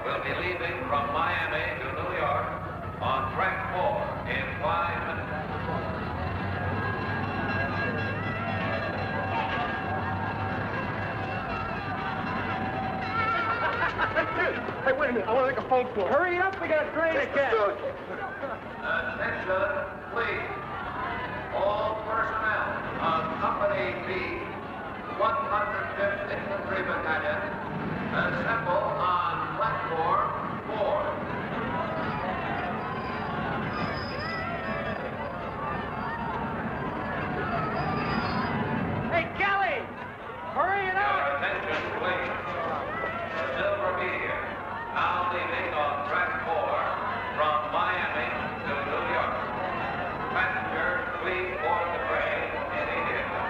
will be leaving from Miami to New York on track 4 in 5 minutes. Hey, wait a minute. I want to make a phone call. Hurry up, we got a train to catch. Attention, please. All personnel of Company B, 105th Infantry Battalion, assemble on platform 4. Hey, Kelly! Hurry it up! Your attention, please. The Silver Meteor, now leaving on track 4 from Miami to New York. Passengers, please board the train immediately.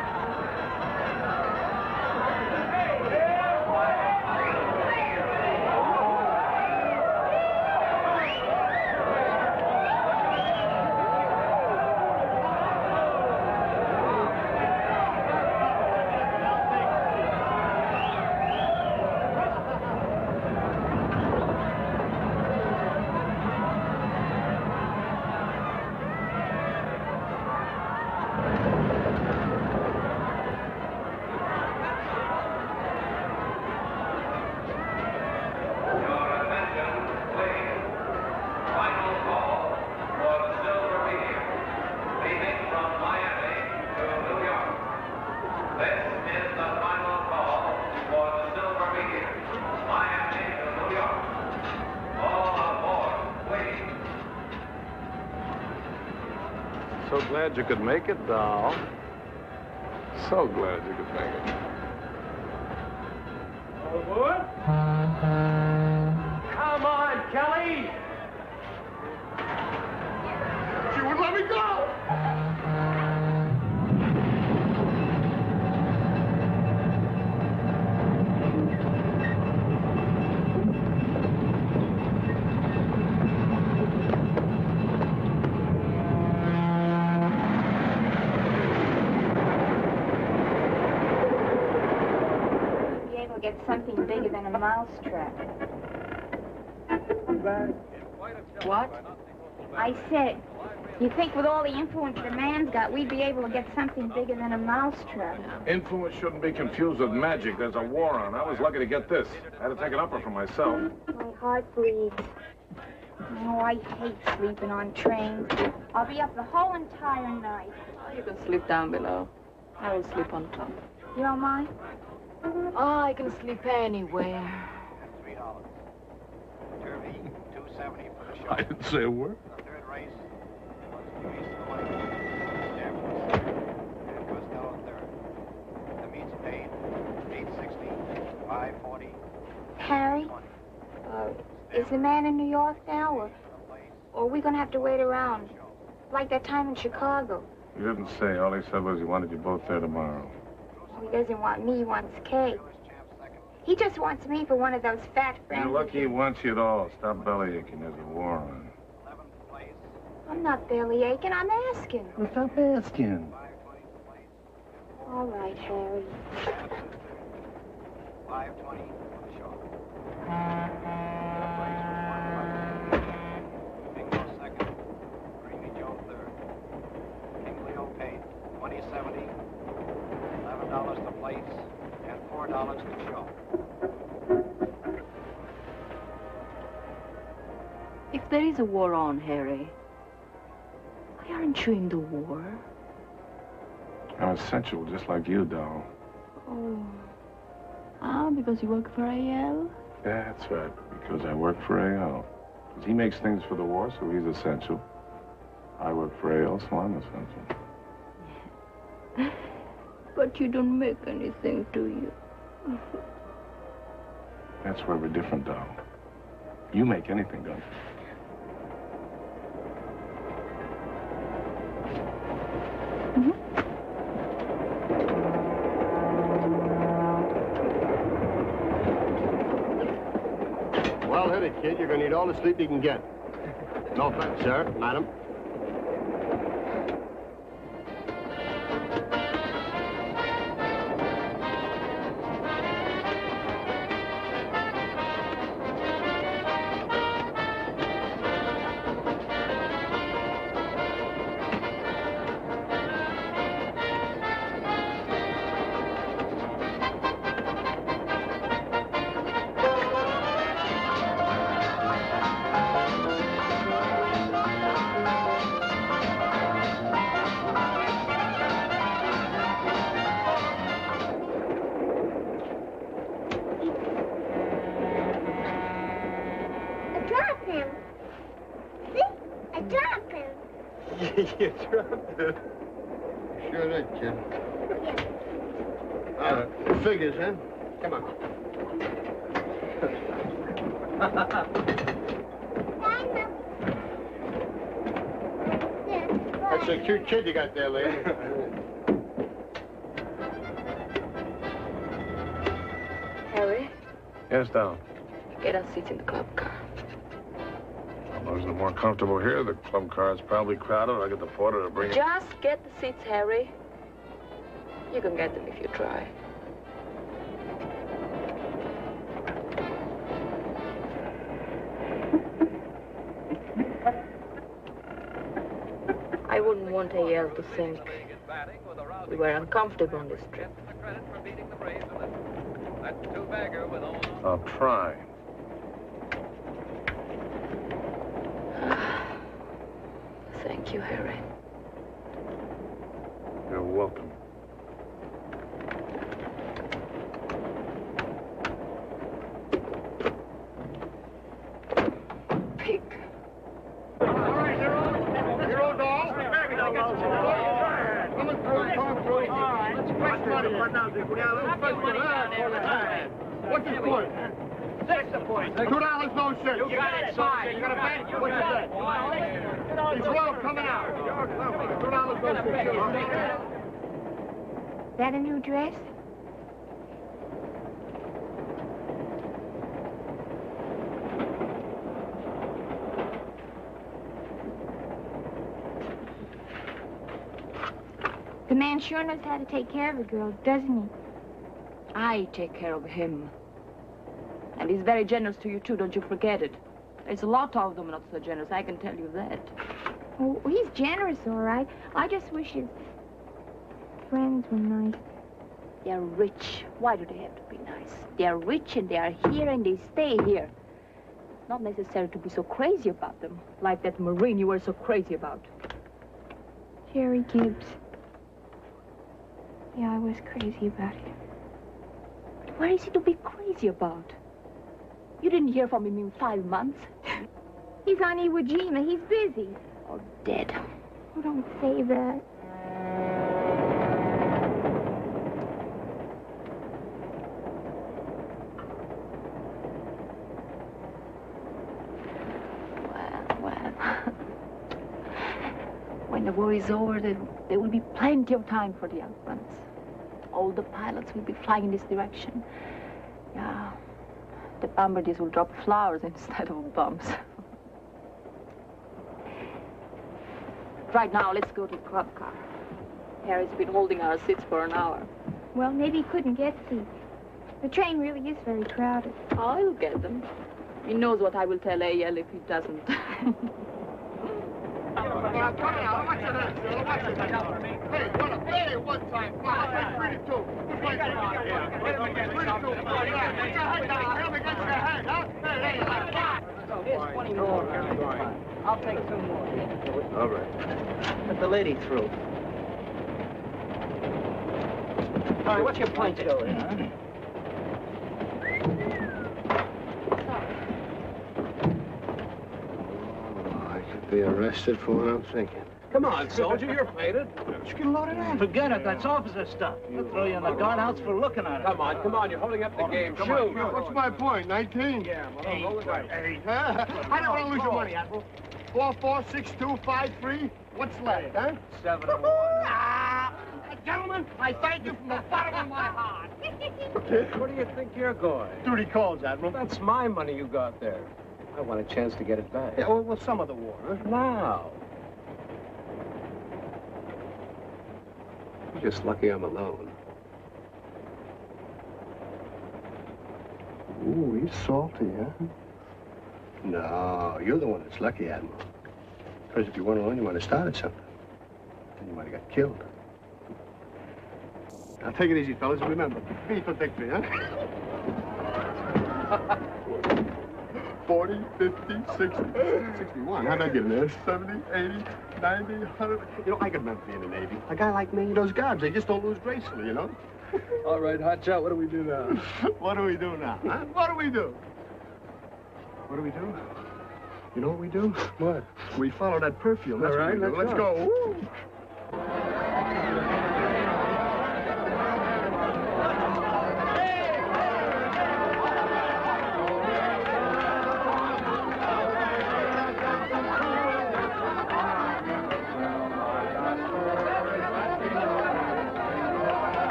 So glad you could make it, doll. So glad you could make it. All aboard? Come on, Kelly! She wouldn't let me go! Get something bigger than a mousetrap. What? I said, you think with all the influence the man's got, we'd be able to get something bigger than a mousetrap? Influence shouldn't be confused with magic. There's a war on. I was lucky to get this. I had to take an upper for myself. My heart bleeds. Oh, I hate sleeping on trains. I'll be up the whole entire night. Oh, you can sleep down below. I will sleep on top. You don't mind? Oh, I can sleep anywhere. $3. Derby, $2.70 for the show. I didn't say a word. The third race was Luis Loren, Stanford second, and Costello third. The meets paid $8.60, $5.40. Harry, is the man in New York now, or are we going to have to wait around? Like that time in Chicago. He didn't say. All he said was he wanted you both there tomorrow. He doesn't want me, he wants Kay. He just wants me for one of those fat friends. You're lucky he wants you at all. Stop bellyaching. There's a war on. I'm not belly aching, I'm asking. Well, stop asking. All right, Harry. $5.20 for the show. Bingo second, Creamy Joe third. King Leo paid $20.70. $11 to place and $4 to show. If there is a war on, Harry, why aren't you in the war? I'm essential, just like you, doll. Oh. Ah, because you work for AL? That's right, because I work for AL. Because he makes things for the war, so he's essential. I work for AL, so I'm essential. But you don't make anything, do you? That's where we're different, doll. You make anything, don't you? Well hit it, kid. You're going to need all the sleep you can get. No offense, sir, madam. him. See? I dropped him. You dropped it. Sure did, kid. All right. Figures, huh? Come on. That's a cute kid you got there, lady. Harry, Yes, Don. get us seats in the club car. Well, those are more comfortable here. The club car is probably crowded. I get the porter to bring it. Just get the seats, Harry. You can get them if you try. I wouldn't want AL to think we were uncomfortable on this trip. I'll try. Thank you, Harry. You're welcome. Pig. Hero doll. Coming through, coming through. What's his point? $2 no shit. You got it, fine. You got a bet? What's your bet? He's low coming out. $2 no shit. That a new dress? The man sure knows how to take care of a girl, doesn't he? I take care of him. And he's very generous to you, too, don't you forget it. There's a lot of them not so generous, I can tell you that. Oh, he's generous, all right. I just wish his friends were nice. They're rich. Why do they have to be nice? They're rich and they are here and they stay here. Not necessary to be so crazy about them, like that Marine you were so crazy about. Jerry Gibbs. Yeah, I was crazy about him. What is he to be crazy about? You didn't hear from him in 5 months. He's on Iwo Jima. He's busy. Or dead. Oh, don't say that. Well. When the war is over, there will be plenty of time for the young ones. All the pilots will be flying in this direction. Yeah. The bombardiers will drop flowers instead of bombs. Right now, let's go to the club car. Harry's been holding our seats for an hour. Well, maybe he couldn't get seats. The train really is very crowded. I'll get them. He knows what I will tell AL if he doesn't. Hey, one time. Come 3 to 2. Who's playing? 3 to 2. Put your head down. Him against your head, huh? Hey, Here's 20 more. I'll take 2 more. all right. Put the lady through. All right, what's your point, Joey, huh? I could be arrested for what I'm thinking. Come on, soldier, you're faded. Just get loaded in. Forget it, that's officer stuff. We'll throw you in the guardhouse for looking at it. Come on, you're holding up the game. Shoot. What's my point? 19? Yeah, well, Eight. I don't want to lose your money, Admiral. 4, 4, 6, 2, 5, 3. What's left, huh? 7 and 1. Gentlemen, I thank you from the bottom of my heart. Where do you think you're going? Duty calls, Admiral. That's my money you got there. I want a chance to get it back. Yeah, well, some of the war, huh? Now. You're just lucky I'm alone. Ooh, he's salty, huh? No, you're the one that's lucky, Admiral. Because if you weren't alone, you might have started something. Then you might have got killed. Now, take it easy, fellas, and remember, V for victory, huh? 40, 50, 60, 61. How'd I get in there? 70, 80, 90, 100. You know, I could remember being in the Navy. A guy like me, those guards, they just don't lose gracefully, you know? All right, Hotshot, what do we do now? What do we do now, huh? What do we do? What do we do? You know what we do? What? We follow that perfume. That's All right, what we do. let's Let's go. Woo.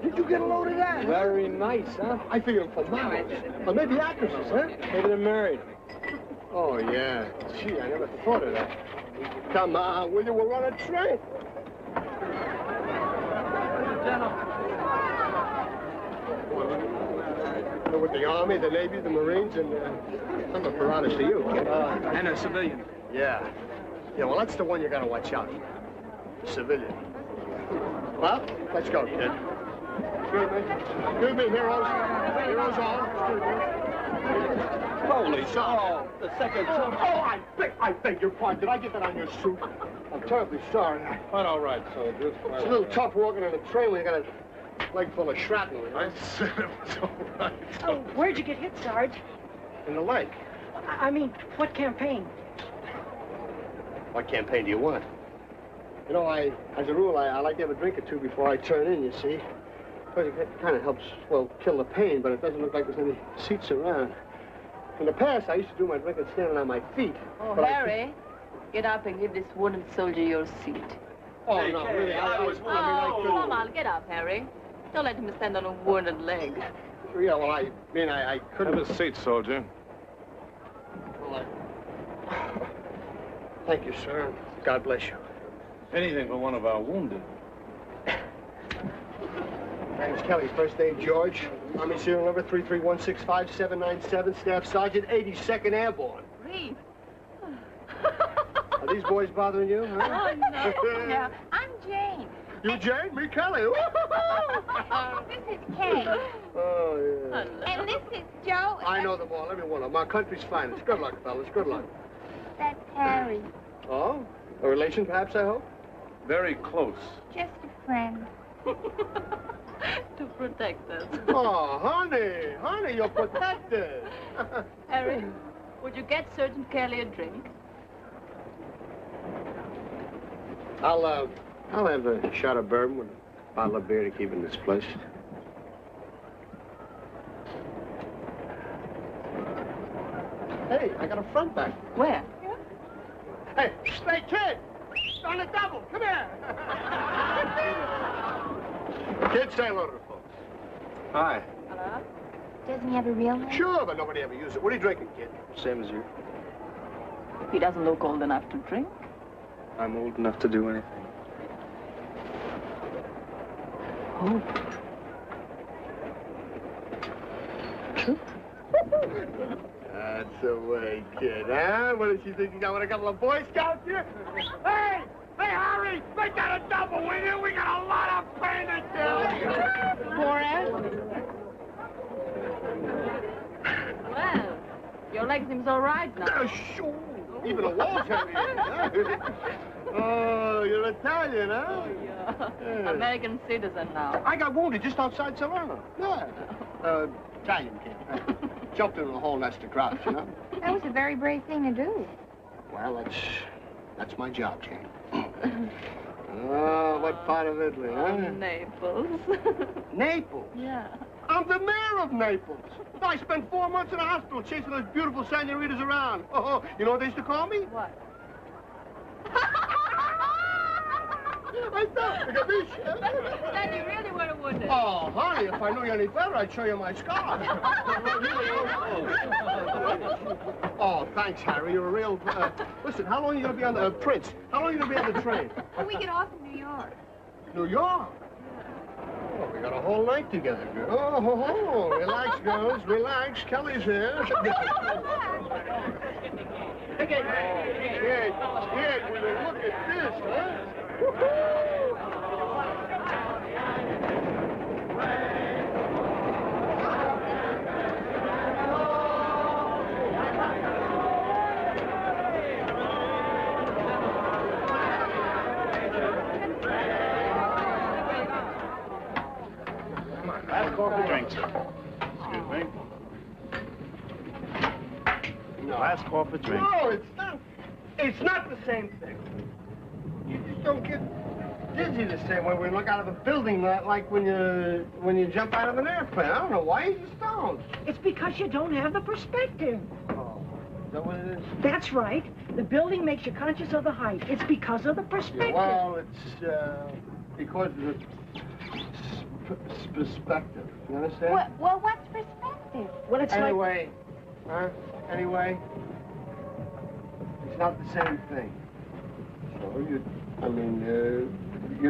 Did you get a load of that? Very nice, huh? I figured for models. Or maybe actresses, huh? Maybe they're married. Oh, yeah. Gee, I never thought of that. Come on, will you? We'll run a train. With the Army, the Navy, the Marines, and I'm a piranha to you, kid. And a civilian. Yeah. Yeah, well, that's the one you gotta watch out for. Civilian. Well, let's go, kid. Excuse me, heroes. Heroes all. Holy cow. The second Oh, I beg your pardon. Did I get that on your suit? I'm terribly sorry. Quite all right, soldier. It's a little tough walking on a train when you got a leg full of shrapnel. I said it was all right. Oh, where'd you get hit, Sarge? In the leg. I mean, what campaign? What campaign do you want? You know, as a rule, I like to have a drink or two before I turn in, you see. Because it kind of helps, well, kill the pain, but it doesn't look like there's any seats around. In the past, I used to do my drinking standing on my feet. Oh, but Harry, get up and give this wounded soldier your seat. Oh, no, really, I couldn't. Come on, get up, Harry. Don't let him stand on a wounded leg. Yeah, well, I couldn't. Have a seat, soldier. Well, Thank you, sir. God bless you. Anything for one of our wounded. Name's Kelly, first name George. Army serial number 331657797, Staff Sergeant, 82nd Airborne. Reed. Are these boys bothering you, huh? Oh, no. No, I'm Jane. You Jane? Me Kelly. This is Kay. Oh, yeah. And this is Joe. I know them all, every one of them. Our country's finest. Good luck, fellas, good luck. That's Harry. Oh? A relation, perhaps, I hope? Very close. Just a friend. To protect us. Oh, honey, you're protected. Harry, would you get Sergeant Kelly a drink? I'll have a shot of bourbon with a bottle of beer to keep in this place. Hey, I got a front back. Where? Hey, stay kid! On the double, come here! Kid, say hello to the folks. Hi. Hello? Doesn't he have a real name? Sure, but nobody ever uses it. What are you drinking, kid? Same as you. He doesn't look old enough to drink. I'm old enough to do anything. Oh. That's the way, kid, huh? What does she think? You got with a couple of Boy Scouts here? Hey! Hey, Harry! Make that a double, will you? We got a lot of pain to kill. Loren? Well, your leg seems all right now. Sure. Even a wall's heavy, huh? Oh, you're Italian, huh? Oh, yeah. American citizen now. I got wounded just outside Salerno. Yeah. Italian kid. Jumped into a whole nest of crowds, you know? That was a very brave thing to do. Well, that's my job, Jane. Oh, what part of Italy, huh? Naples. Naples? Yeah. I'm the mayor of Naples. I spent 4 months in the hospital chasing those beautiful senoritas around. Oh, you know what they used to call me? What? I thought, look at this. Then you really were wounded. Oh, honey, if I knew you any better, I'd show you my scar. Oh, thanks, Harry. You're a real... listen, how long are you going to be on the... Prince, how long are you going to be on the train? When we get off in New York. New York? Oh, we got a whole night together, girl. Oh, relax, girls, relax. Kelly's here. Kid, will you look at this, huh? coffee drink, sir. Excuse me. No. Last coffee drink. No, it's not. It's not the same thing. You just don't get dizzy the same way when you look out of a building, not like when you jump out of an airplane. I don't know why you just don't. It's because you don't have the perspective. Oh, is that what it is? That's right. The building makes you conscious of the height. It's because of the perspective. Well, it's because of the perspective. You understand? Well, what's perspective? Well, it's Anyway, huh? Anyway, it's not the same thing. So you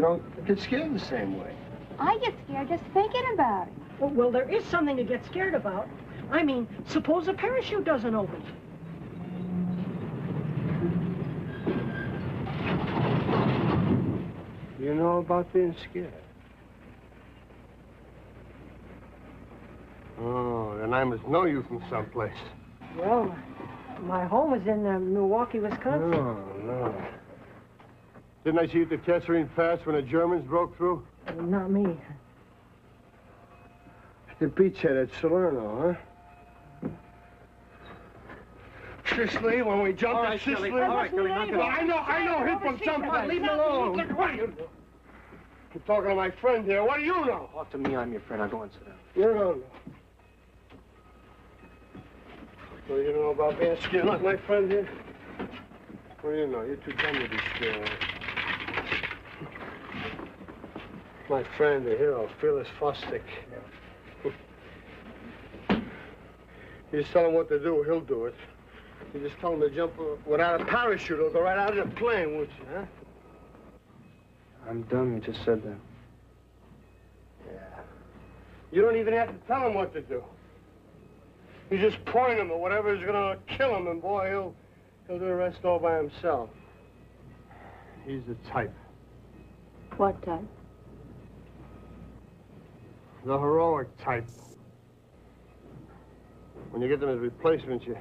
don't get scared the same way. I get scared just thinking about it. Well, there is something to get scared about. I mean, suppose a parachute doesn't open. You know about being scared? Oh, then I must know you from someplace. Well, my home is in Milwaukee, Wisconsin. No. Didn't I see you at the Catherine Pass when the Germans broke through? Not me. At the beachhead at Salerno, huh? Sicily, when we jumped at Sicily. All right, Kelly, knock it off. I know him from someplace. Leave him alone. What do you know? I'm talking to my friend here. What do you know? Talk to me, I'm your friend. I'll go and sit down. You don't know. What do you know about being scared like my friend here? What do you know? You're too dumb to be scared. My friend, the hero, Fearless Fosdick. You just tell him what to do, he'll do it. You just tell him to jump without a parachute, he'll go right out of the plane, won't you, huh? I'm dumb. You just said that. Yeah. You don't even have to tell him what to do. You just point him at whatever's gonna kill him, and boy, he'll do the rest all by himself. He's the type. What type? The heroic type. When you get them as replacements, you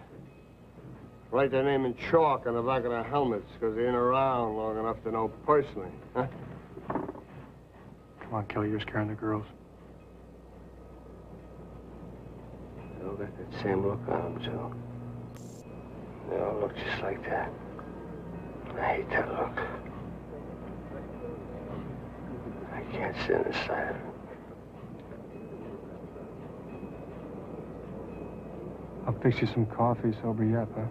write their name in chalk on the back of their helmets, because they ain't around long enough to know personally, huh? Come on, Kelly, you're scaring the girls. They all got that same look on them, too. They all look just like that. I hate that look. I can't stand the sight of it. I'll fix you some coffee, sober you up, huh?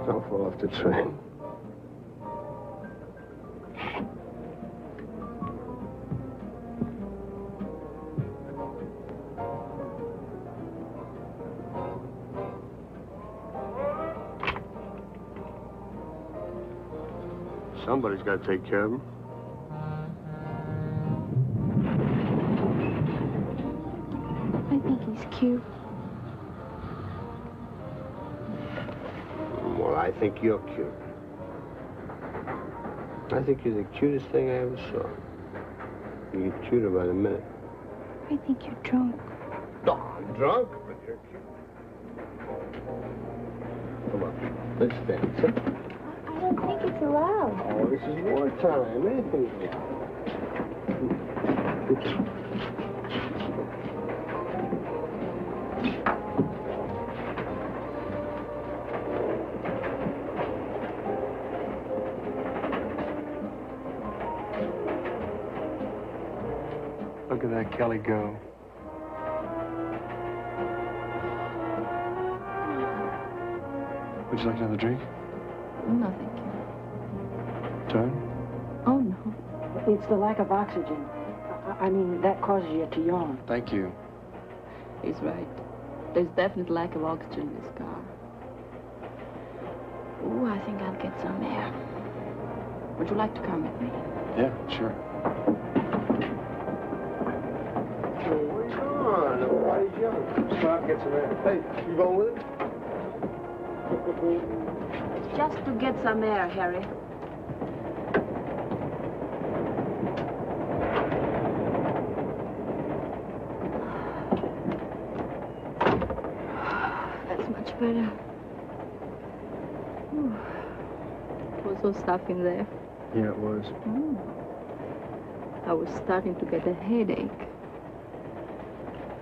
Don't fall off the train. Somebody's got to take care of him. I think he's cute. Well, I think you're cute. I think you're the cutest thing I ever saw. You get cuter by the minute. I think you're drunk. No, I'm drunk, but you're cute. Come on, let's dance. Huh? I don't think it's allowed. Oh, this is wartime. Anything's allowed. Look at that Kelly go. Would you like another drink? No, thank you. Turn? Oh, no. It's the lack of oxygen. I mean, that causes you to yawn. Thank you. He's right. There's definite lack of oxygen in this car. Ooh, I think I'll get some air. Would you like to come with me? Yeah, sure. Where's on? Nobody's young. Stop, get some air. Hey, you going with him? It's just to get some air, Harry. But, it was so stuffy in there. Yeah, it was. I was starting to get a headache.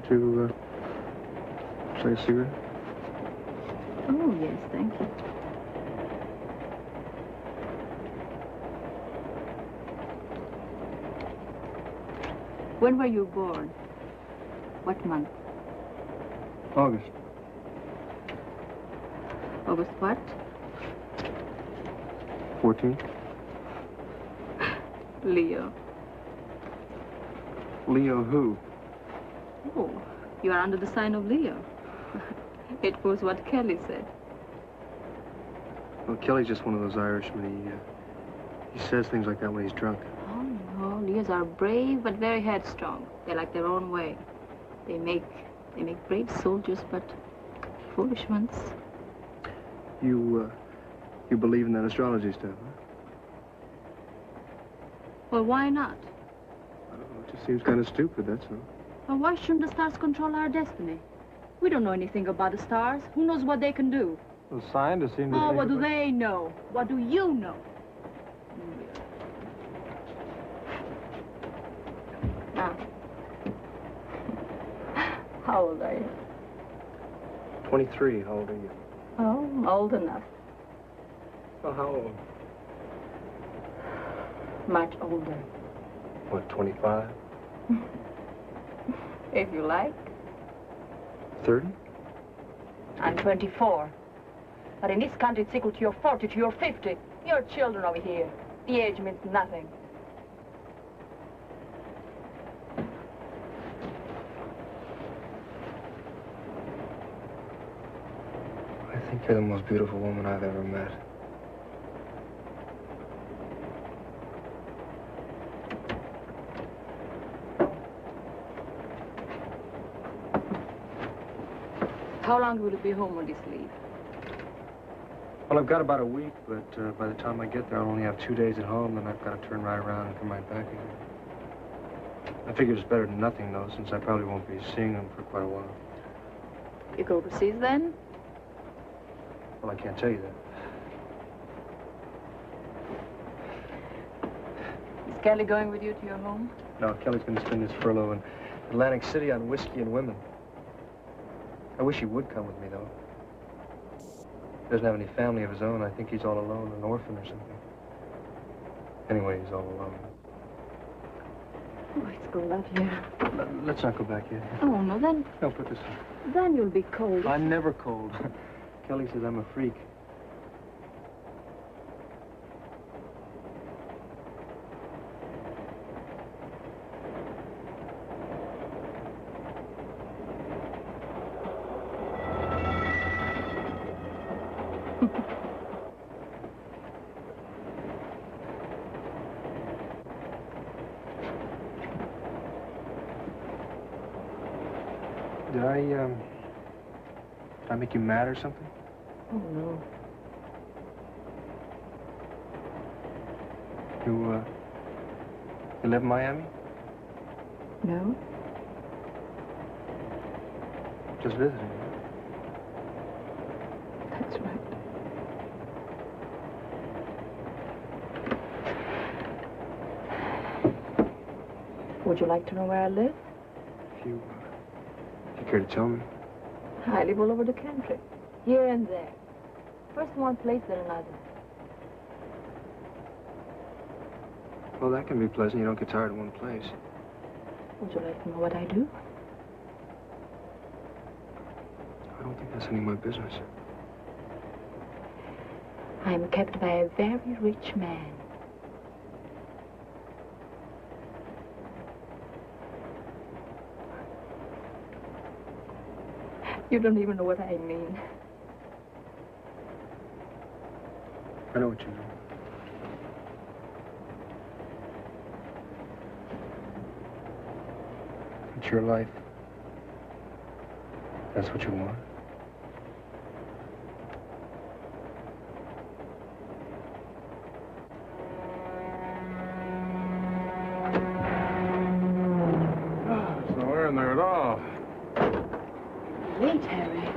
Did you, say a cigarette? Oh, yes, thank you. When were you born? What month? August. August what? 14. Leo. Leo who? Oh, you are under the sign of Leo. It was what Kelly said. Well, Kelly's just one of those Irishmen. He says things like that when he's drunk. Oh, no. Leos are brave but very headstrong. They like their own way. They make brave soldiers, but foolish ones. You believe in that astrology stuff, huh? Well, why not? I don't know. It just seems kind of stupid, that's all. Well, why shouldn't the stars control our destiny? We don't know anything about the stars. Who knows what they can do? Well, scientists seem to Oh, think what do about- they know? What do you know? Now, how old are you? 23. How old are you? Oh, old enough. Well, how old? Much older. What, 25? If you like. 30? I'm 24. But in this country, it's equal to your 40, to your 50. You're children over here. The age means nothing. I think you're the most beautiful woman I've ever met. How long will you be home on this leave? Well, I've got about a week, but by the time I get there, I'll only have 2 days at home, then I've got to turn right around and come right back again. I figure it's better than nothing, though, since I probably won't be seeing them for quite a while. You go overseas then? Well, I can't tell you that. Is Kelly going with you to your home? No, Kelly's going to spend his furlough in Atlantic City on whiskey and women. I wish he would come with me, though. He doesn't have any family of his own. I think he's all alone, an orphan or something. Anyway, he's all alone. Oh, it's cold out here. Let's not go back yet. Oh, no, then... No, put this on. Then you'll be cold. I'm never cold. Kelly says I'm a freak. Did I make you mad or something? Oh, no. You live in Miami? No? Just visiting. That's right. Would you like to know where I live? If you care to tell me. I live all over the country, here and there. First one place, then another. Well, that can be pleasant. You don't get tired of one place. Would you like to know what I do? I don't think that's any of my business. I'm kept by a very rich man. You don't even know what I mean. I know what you mean. It's your life. That's what you want. There's no air in there at all. Wait, Harry.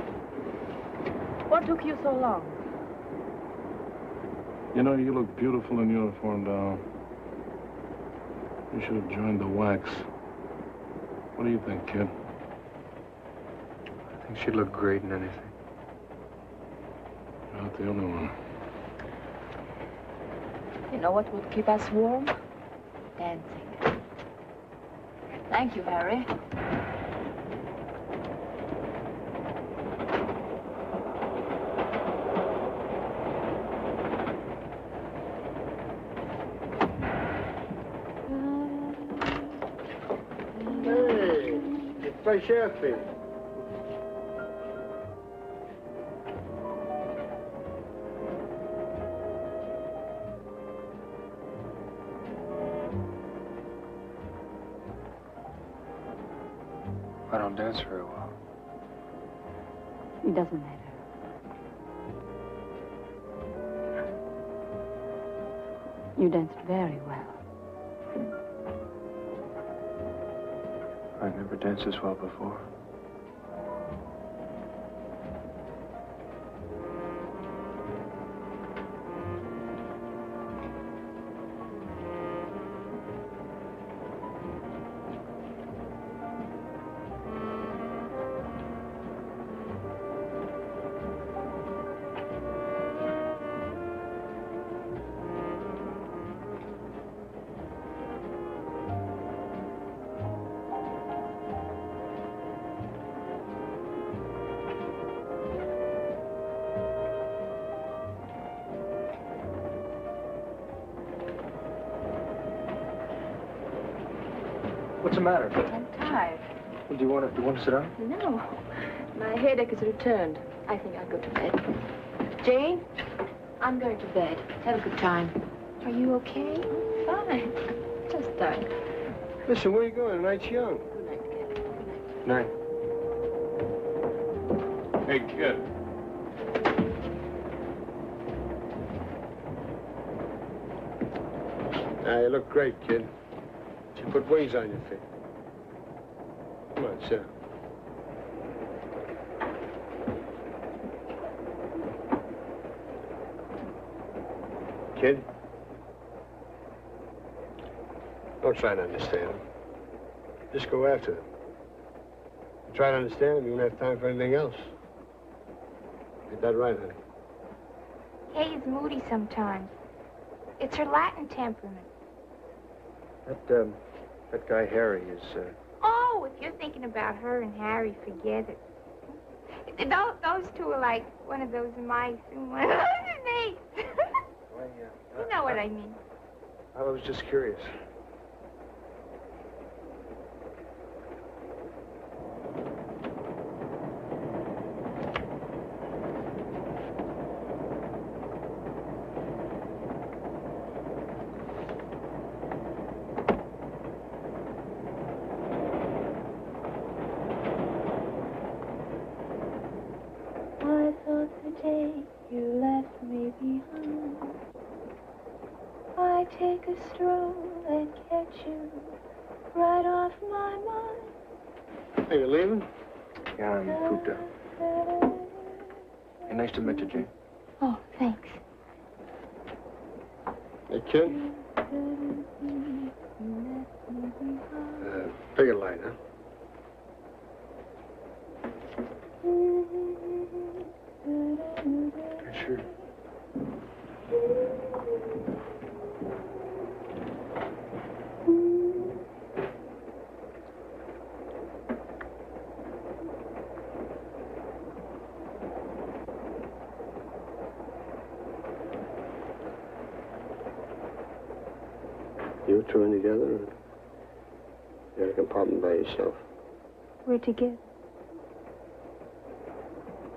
What took you so long? You know, you look beautiful in uniform, doll. You should have joined the wax. What do you think, kid? I think she'd look great in anything. You're not the only one. You know what would keep us warm? Dancing. Thank you, Harry. Hey, it's fresh air for you. I don't dance very well. It doesn't matter. You danced very well. I've never danced this well before. What's the matter? I'm tired. Well, do you want to sit down? No. My headache has returned. I think I'll go to bed. Jane, I'm going to bed. Have a good time. Are you okay? Fine. Just tired. Listen, where are you going? The night's young. Good night, kid. Good Night. night. Hey, kid. You look great, kid. You put wings on your feet. Come on, sit. Kid, don't try to understand him. Just go after him. You try to understand him, you won't have time for anything else. Get that right, honey. Kay is moody sometimes. It's her Latin temperament. That guy Harry is, Oh, if you're thinking about her and Harry, forget it. Those two are like one of those mice and one of those snakes. You know what I mean. I was just curious. I thought the day you left me behind, I'd take a stroll and catch you right off my mind. Hey, you leaving? Yeah, I'm pooped out. Hey, nice to meet you, Jane. Oh, thanks. Hey, kid. Bigger light, huh? Sure. You two in together, or you're in a compartment by yourself? We're together.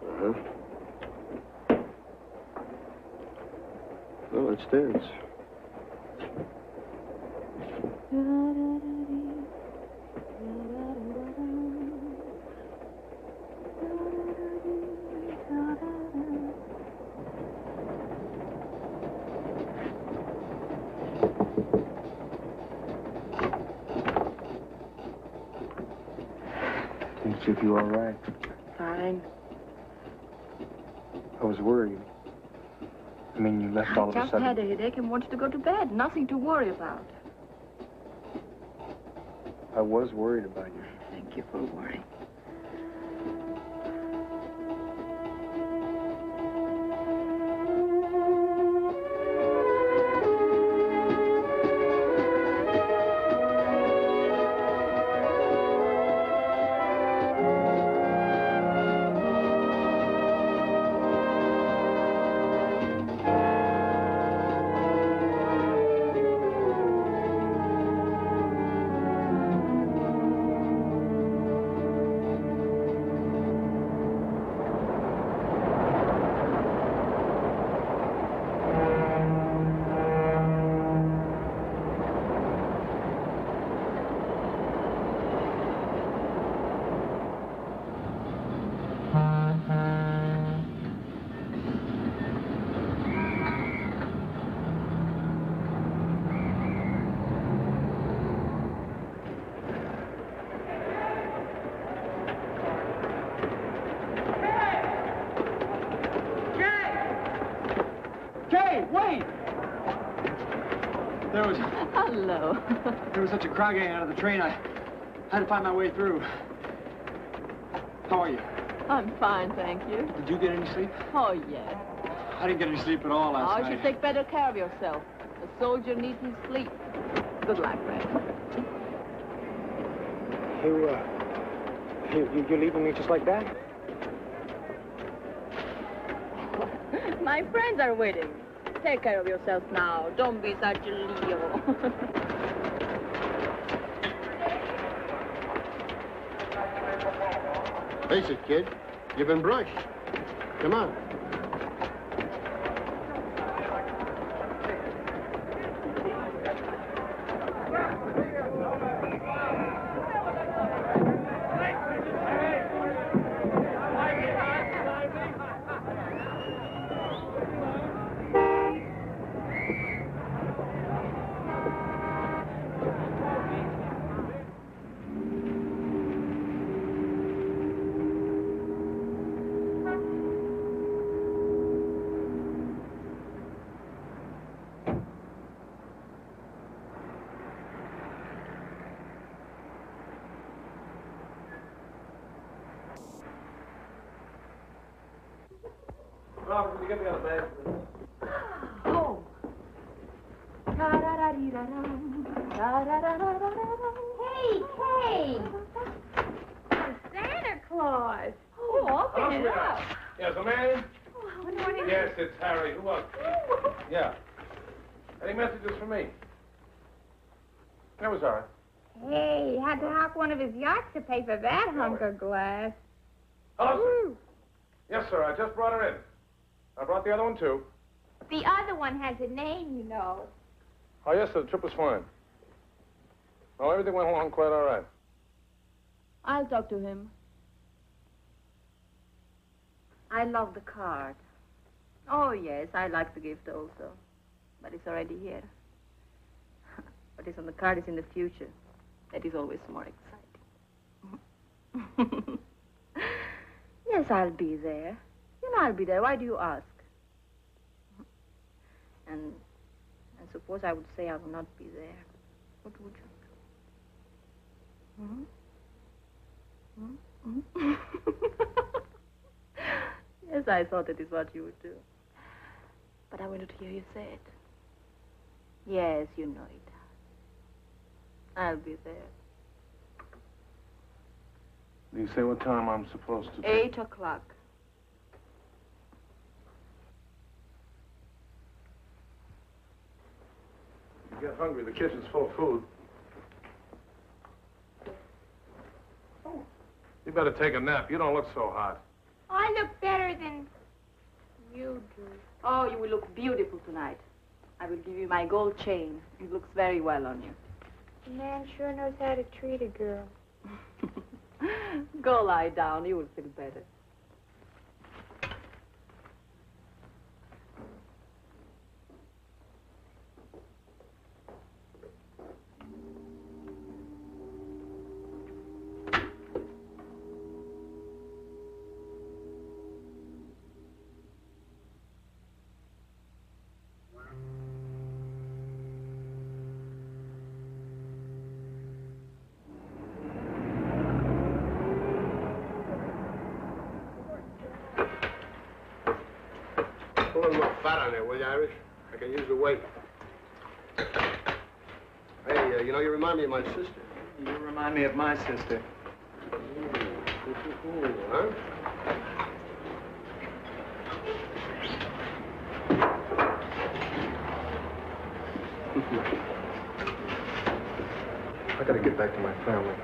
Uh-huh. Well, let's dance. Things with you all right? Fine. How I was worried. I mean, you left all of a Just sudden. had a headache and wanted to go to bed. Nothing to worry about. I was worried about you. Thank you for worrying. Hello. There was such a crowd getting out of the train, I had to find my way through. How are you? I'm fine, thank you. Did you get any sleep? Oh, yes. I didn't get any sleep at all last night. You should take better care of yourself. A soldier needs his sleep. Good luck, Fred. You're leaving me just like that? My friends are waiting. Take care of yourself now. Don't be such a Leo. Face it, kid. You've been brushed. Come on. Robert, can you get me on a bag? Oh. Hey, Kay! Santa Claus! Oh, open it up. Yes, a man? Oh, good morning. Yes, it's Harry. Who else? Yeah. Any messages for me? That was all right. Hey, had to hawk one of his yachts to pay for that hunk of glass. Hello, sir. Ooh. Yes, sir. I just brought her in. I brought the other one, too. The other one has a name, you know. Oh, yes, sir. The trip was fine. Oh, everything went along quite all right. I'll talk to him. I love the card. Oh, yes, I like the gift also. But it's already here. What is on the card is in the future. That is always more exciting. Yes, I'll be there. You know I'll be there. Why do you ask? And suppose I would say I will not be there. What would you? Yes, I thought it is what you would do. But I wanted to hear you say it. Yes, you know it. I'll be there. Do you say what time I'm supposed to... 8 o'clock. You get hungry. The kitchen's full of food. You better take a nap. You don't look so hot. I look better than you do. Oh, you will look beautiful tonight. I will give you my gold chain. It looks very well on you. The man sure knows how to treat a girl. Go lie down. You will feel better. little more fat on there, will you, Irish? I can use the weight. Hey, you know, you remind me of my sister. You remind me of my sister. Huh? I gotta get back to my family.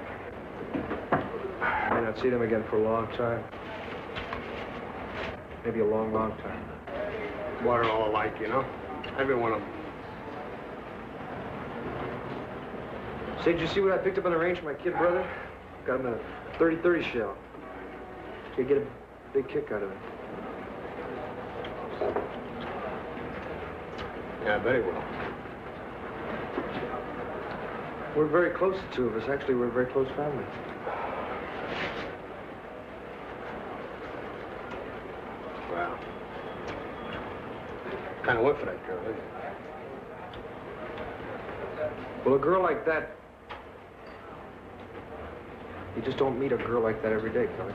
I may not see them again for a long time. Maybe a long, long time. We're all alike, you know? Every one of them. Say, did you see what I picked up on the range for my kid brother? Got him a 30-30 shell. He'd get a big kick out of it. Yeah, very well. We're very close, the two of us. Actually, we're a very close family. Wow. Kind of went for that girl, didn't you? Well, a girl like that, you just don't meet a girl like that every day, Kelly.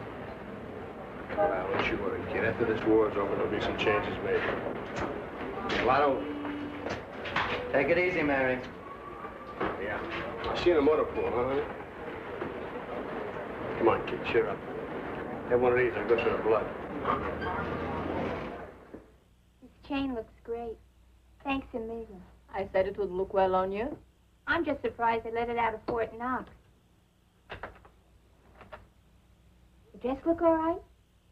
Well, don't you worry, kid. After this war's over, there'll be some changes made. Lotto. Take it easy, Mary. Yeah. I'll see you in the motor pool, huh, honey? Come on, kid, cheer up. Have one of these and go for the blood. This chain looks great. Thanks a million. I said it would look well on you. I'm just surprised they let it out of Fort Knox. The dress look all right?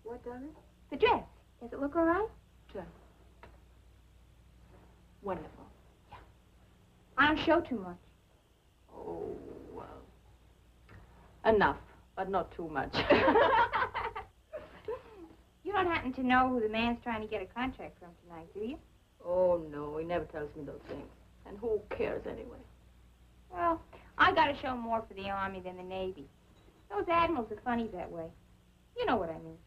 What, darling? The dress. Does it look all right? Sure. Wonderful. I don't show too much. Oh, well. Enough, but not too much. You don't happen to know who the man's trying to get a contract from tonight, do you? Oh, no, he never tells me those things. And who cares anyway? Well, I gotta show more for the Army than the Navy. Those admirals are funny that way. You know what I mean.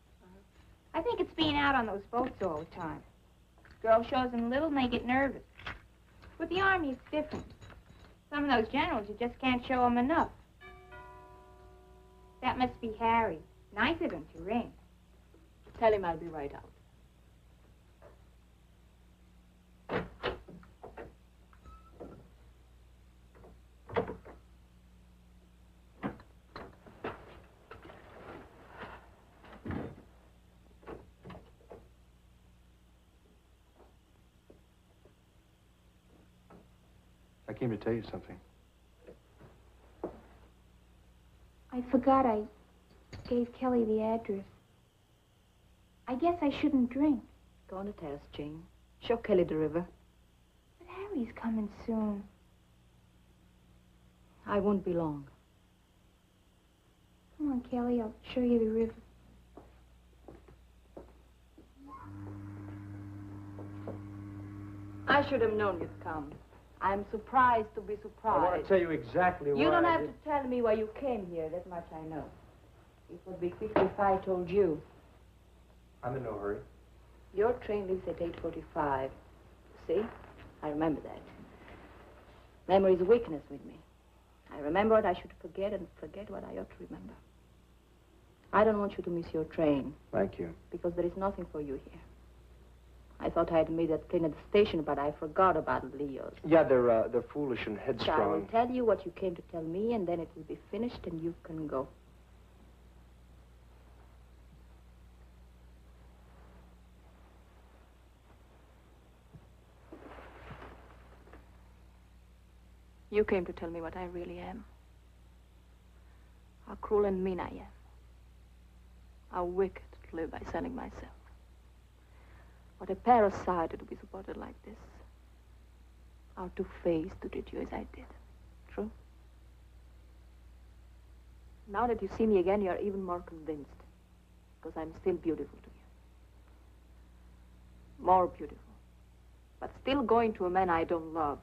I think it's being out on those boats all the time. Girl shows them little and they get nervous. With the Army, it's different. Some of those generals, you just can't show them enough. That must be Harry. Nice of him to ring. Tell him I'll be right out. I came to tell you something. I forgot I gave Kelly the address. I guess I shouldn't drink. Go on the terrace, Jane. Show Kelly the river. But Harry's coming soon. I won't be long. Come on, Kelly, I'll show you the river. I should have known you'd come. I'm surprised to be surprised. I want to tell you exactly why You don't I have did. to tell me why you came here. That much I know. It would be quick if I told you. I'm in no hurry. Your train leaves at 8:45. See? I remember that. Memory is a weakness with me. I remember what I should forget and forget what I ought to remember. I don't want you to miss your train. Thank you. Because there is nothing for you here. I thought I had made that clean at the station, but I forgot about Leo's. Yeah, they're foolish and So I will headstrong. tell you what you came to tell me, and then it will be finished, and you can go. You came to tell me what I really am. How cruel and mean I am. How wicked to live by selling myself. What a parasite to be supported like this. How two-faced to treat you as I did. True? Now that you see me again, you're even more convinced. Because I'm still beautiful to you. More beautiful. But still going to a man I don't love.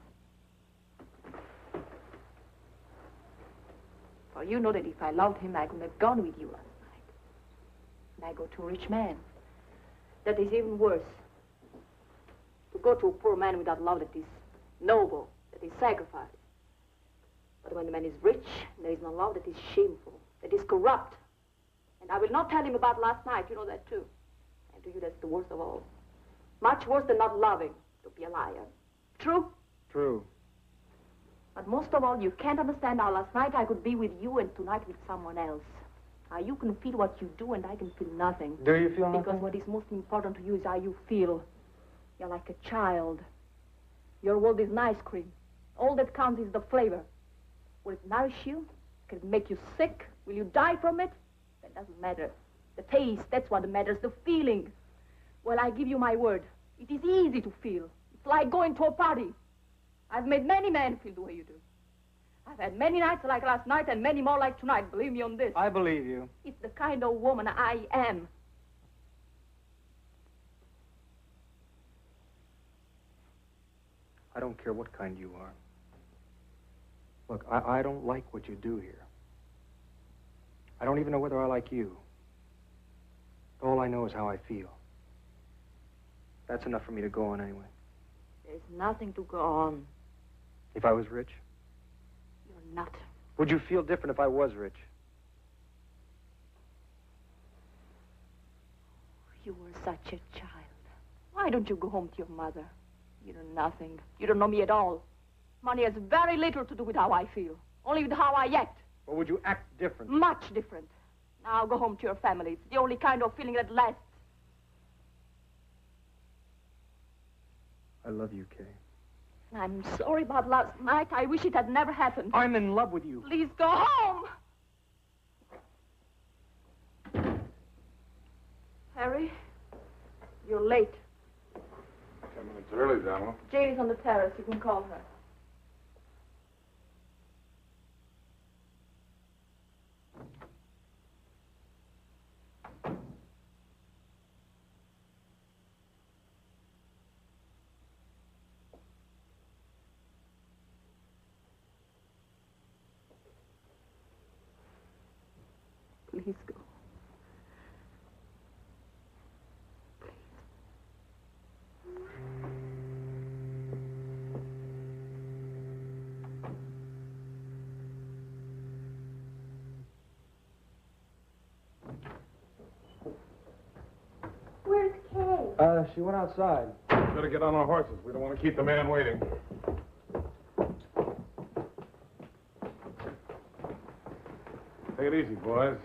For you know that if I loved him, I could have gone with you last night. And I go to a rich man. That is even worse. To go to a poor man without love that is noble, that is sacrifice. But when the man is rich, there is no love, that is shameful, that is corrupt. And I will not tell him about last night, you know that too. And to you, that's the worst of all. Much worse than not loving, to be a liar. True? True. But most of all, you can't understand how last night I could be with you and tonight with someone else. How you can feel what you do and I can feel nothing. Do you feel nothing? Because what is most important to you is how you feel. You're like a child. Your world is an ice cream. All that counts is the flavor. Will it nourish you? Can it make you sick? Will you die from it? That doesn't matter. The taste, that's what matters, the feeling. Well, I give you my word. It is easy to feel. It's like going to a party. I've made many men feel the way you do. I've had many nights like last night and many more like tonight. Believe me on this. I believe you. It's the kind of woman I am. I don't care what kind you are. Look, I don't like what you do here. I don't even know whether I like you. All I know is how I feel. That's enough for me to go on anyway. There's nothing to go on. If I was rich? You're not. Would you feel different if I was rich? You were such a child. Why don't you go home to your mother? You know nothing. You don't know me at all. Money has very little to do with how I feel. Only with how I act. Or would you act different? Much different. Now go home to your family. It's the only kind of feeling that lasts. I love you, Kay. I'm sorry about last night. I wish it had never happened. I'm in love with you. Please go home. Harry, you're late. 10 minutes early, Donald. Jane is on the terrace. You can call her. Please go. Where's Kay? She went outside. Better get on our horses. We don't want to keep the man waiting. Take it easy, boys.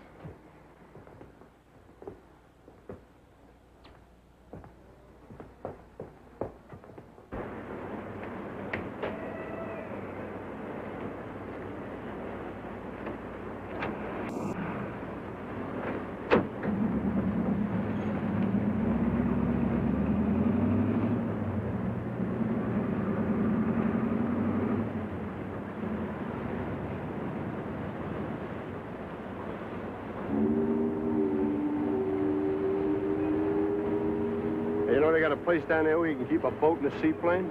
You know they got a place down there where you can keep a boat and a seaplane?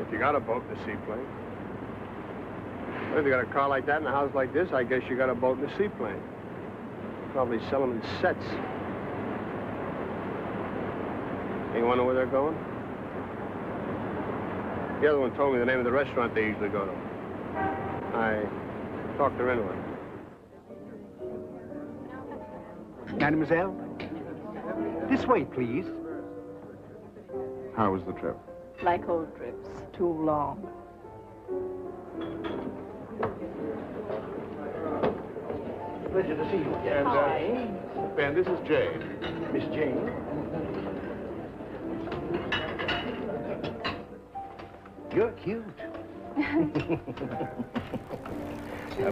If you got a boat and a seaplane. Well, if you got a car like that and a house like this, I guess you got a boat and a seaplane. Probably sell them in sets. You want to know where they're going? The other one told me the name of the restaurant they usually go to. I talked to her anyway. Mademoiselle, this way, please. How was the trip? Like old trips. Too long. Pleasure to see you again. And, Ben, this is Jane. Miss Jane. You're cute.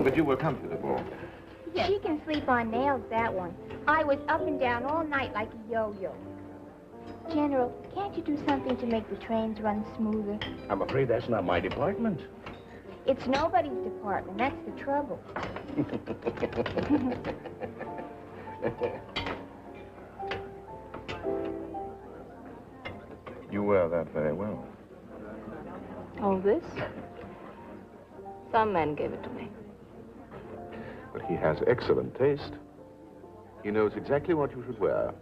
But you were comfortable. She can sleep on nails, that one. I was up and down all night like a yo-yo. General, can't you do something to make the trains run smoother? I'm afraid that's not my department. It's nobody's department. That's the trouble. You wear that very well. All this? Some man gave it to me. But he has excellent taste. He knows exactly what you should wear.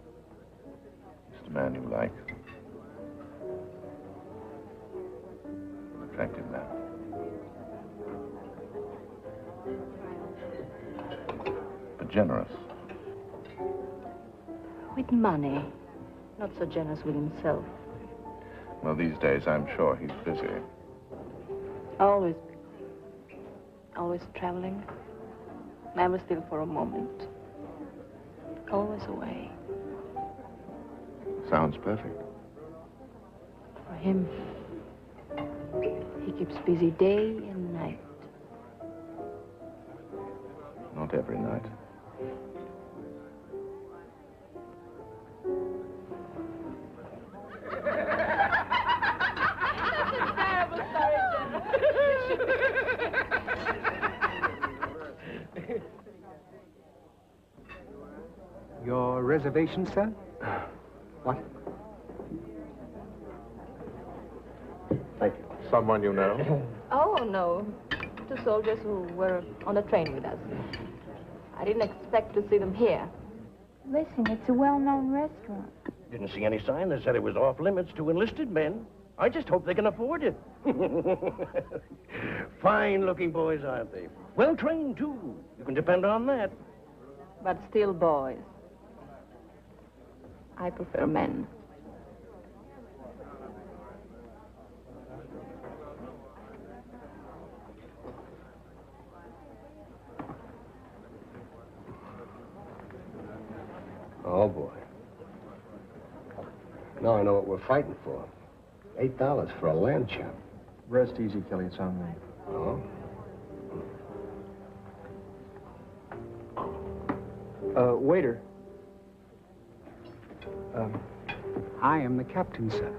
Just a man you like. An attractive man. But generous. With money. Not so generous with himself. Well, these days, I'm sure he's busy. Always. Always traveling. Never still for a moment. Always away. Sounds perfect. For him, he keeps busy day and night. Not every night. Your reservation, sir? What? Thank you. Someone you know? Oh, no. 2 soldiers who were on the train with us. I didn't expect to see them here. Listen, it's a well-known restaurant. Didn't see any sign that said it was off limits to enlisted men. I just hope they can afford it. Fine-looking boys, aren't they? Well-trained, too. You can depend on that. But still boys. I prefer men. Oh, boy. Now I know what we're fighting for. $8 for a lamb chop. Rest easy, Kelly. It's on me. Oh? Waiter. I am the captain, sir.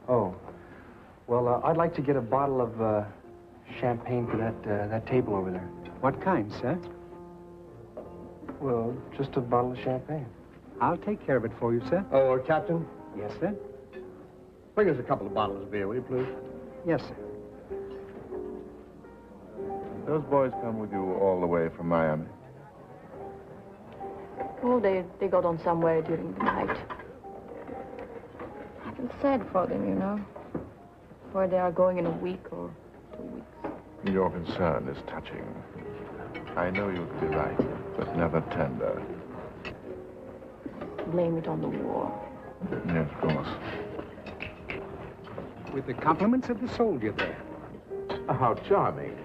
Oh. Well, I'd like to get a bottle of champagne for that table over there. What kind, sir? Well, just a bottle of champagne. I'll take care of it for you, sir. Oh, Captain? Yes, sir. Bring us a couple of bottles of beer, will you, please? Yes, sir. Those boys come with you all the way from Miami? Well, they got on somewhere during the night. I feel sad for them, you know. Where they are going in a week or 2 weeks. Your concern is touching. I know you to be right, but never tender. Blame it on the war. Yes, of course. With the compliments of the soldier there. How charming.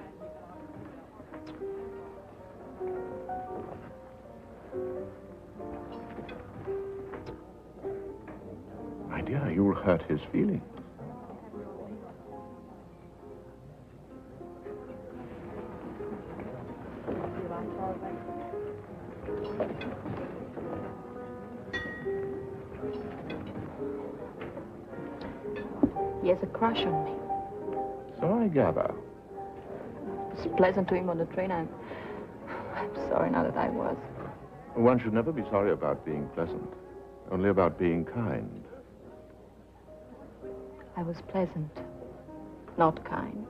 My dear, you'll hurt his feelings. He has a crush on me. So I gather. It's pleasant to him on the train. I'm sorry now that I was. One should never be sorry about being pleasant, only about being kind. I was pleasant, not kind.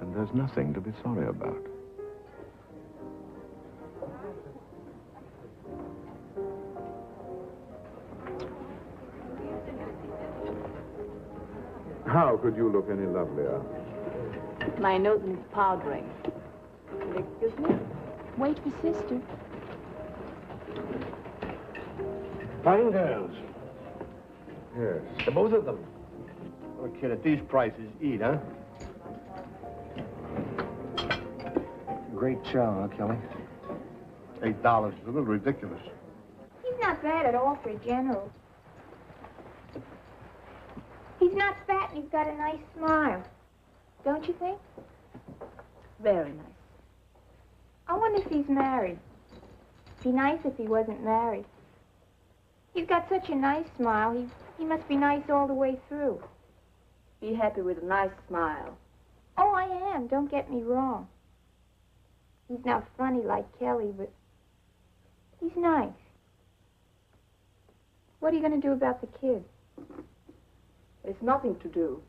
And there's nothing to be sorry about. How could you look any lovelier? My nose needs powdering. Will you excuse me? Wait for sister. Fine girls. Yes. The both of them. Oh, kid, at these prices, eat, huh? Great chow, huh, Kelly? $8 is a little ridiculous. He's not bad at all for a general. He's not fat and he's got a nice smile. Don't you think? Very nice. I wonder if he's married. It'd be nice if he wasn't married. He's got such a nice smile. He must be nice all the way through. Be happy with a nice smile. Oh, I am. Don't get me wrong. He's not funny like Kelly, but he's nice. What are you going to do about the kid? There's nothing to do.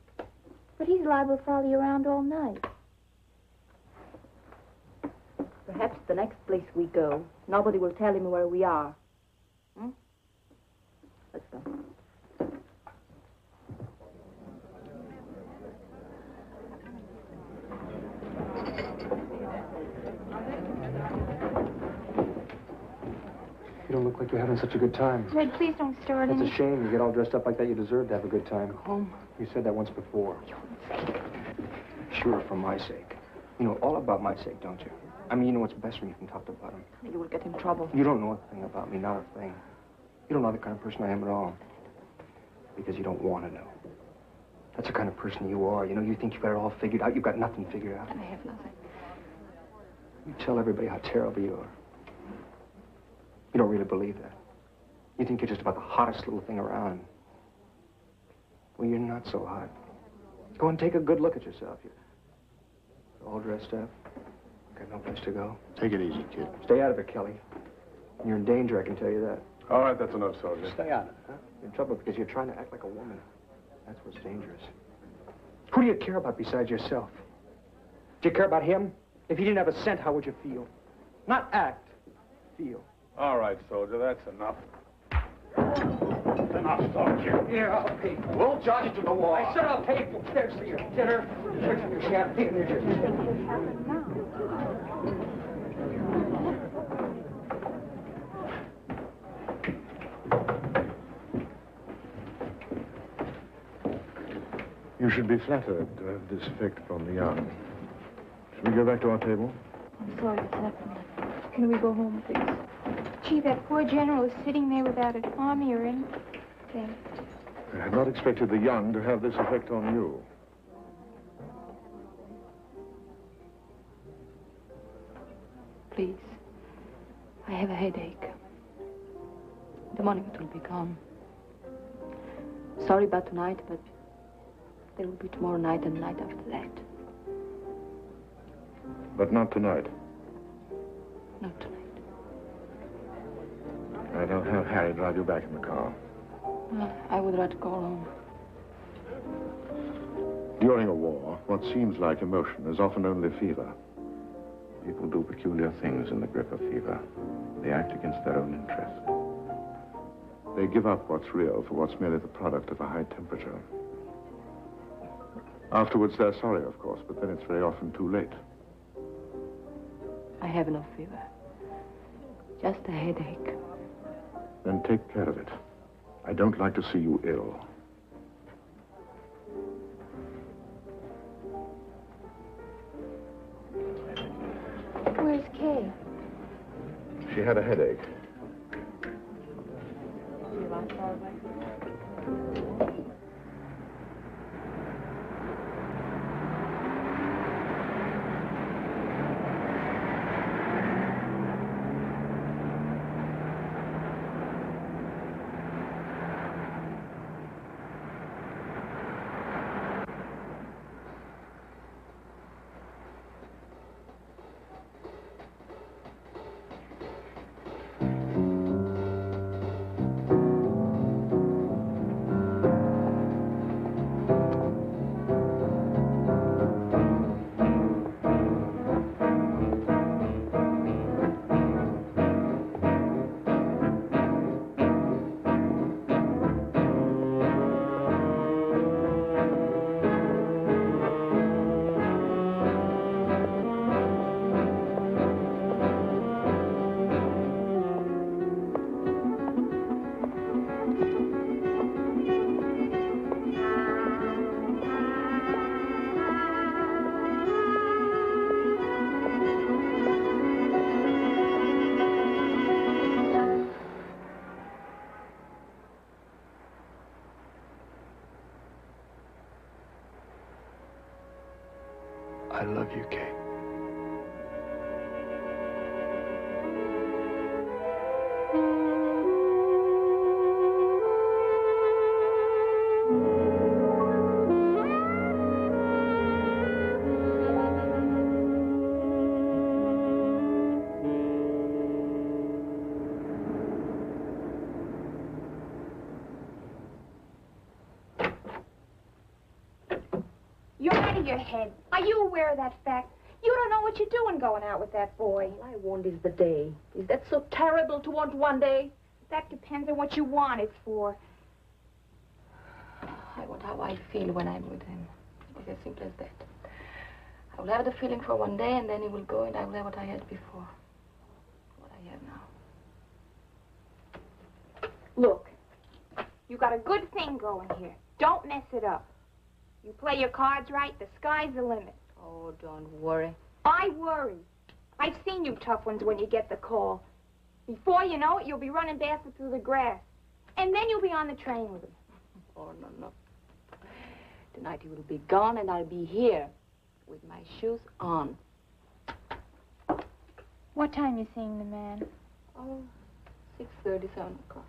But he's liable to follow you around all night. Perhaps the next place we go, nobody will tell him where we are. Let's go. You don't look like you're having such a good time. Red, please don't start That's any. a shame. You get all dressed up like that, you deserve to have a good time. Go home. You said that once before. Sure, for my sake. You know all about my sake, don't you? I mean, you know what's best when you can talk about him. You will get in trouble. You don't know a thing about me, not a thing. You don't know the kind of person I am at all. Because you don't want to know. That's the kind of person you are. You know, you think you've got it all figured out. You've got nothing figured out. I have nothing. You tell everybody how terrible you are. You don't really believe that. You think you're just about the hottest little thing around. Well, you're not so hot. Go and take a good look at yourself. You're all dressed up. Got no place to go. Take it easy, kid. Stay out of it, Kelly. You're in danger, I can tell you that. All right, that's enough, Soldier. Stay out of it, huh? You're in trouble because you're trying to act like a woman. That's what's dangerous. Who do you care about besides yourself? Do you care about him? If he didn't have a cent, how would you feel? Not act, feel. All right, Soldier, that's enough. Enough, Soldier. Here, I'll pay. We'll charge you to the wall. I said I'll pay for there's for your dinner. There's for your champagne. There's your... You should be flattered to have this effect upon the young. Shall we go back to our table? I'm sorry it's happened. Can we go home, please? Gee, that poor general is sitting there without an army or anything. I had not expected the young to have this effect on you. Please. I have a headache. In the morning it will be gone. Sorry about tonight, but there will be tomorrow night and the night after that. But not tonight. Not tonight. I don't have Harry drive you back in the car. I would rather go alone. During a war, what seems like emotion is often only fever. People do peculiar things in the grip of fever. They act against their own interest. They give up what's real for what's merely the product of a high temperature. Afterwards, they're sorry, of course, but then it's very often too late. I have no fever. Just a headache. Then take care of it. I don't like to see you ill. Where's Kay? She had a headache. I love you, Kay. You're out of your head. Are you aware of that fact? You don't know what you're doing going out with that boy. All I want is the day. Is that so terrible to want one day? That depends on what you want it for. I want how I feel when I'm with him. It's as simple as that. I will have the feeling for one day, and then he will go, and I will have what I had before. What I have now. Look, you got a good thing going here. Don't mess it up. You play your cards right, the sky's the limit. Oh, don't worry. I worry. I've seen you tough ones when you get the call. Before you know it, you'll be running barefoot through the grass. And then you'll be on the train with him. Oh, no. Tonight he will be gone and I'll be here with my shoes on. What time you seeing the man? Oh, 6:30, 7 o'clock.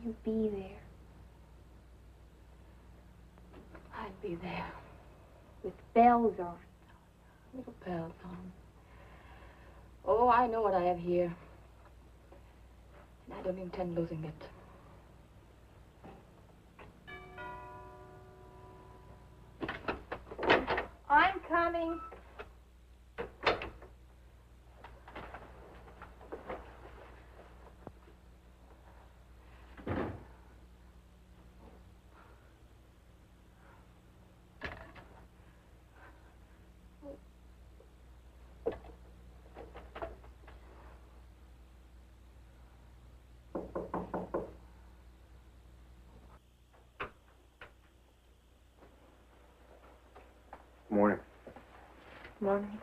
You be there. I'll be there. With bells on. Little bells on. Oh, I know what I have here. And I don't intend losing it. I'm coming. Morning. Morning.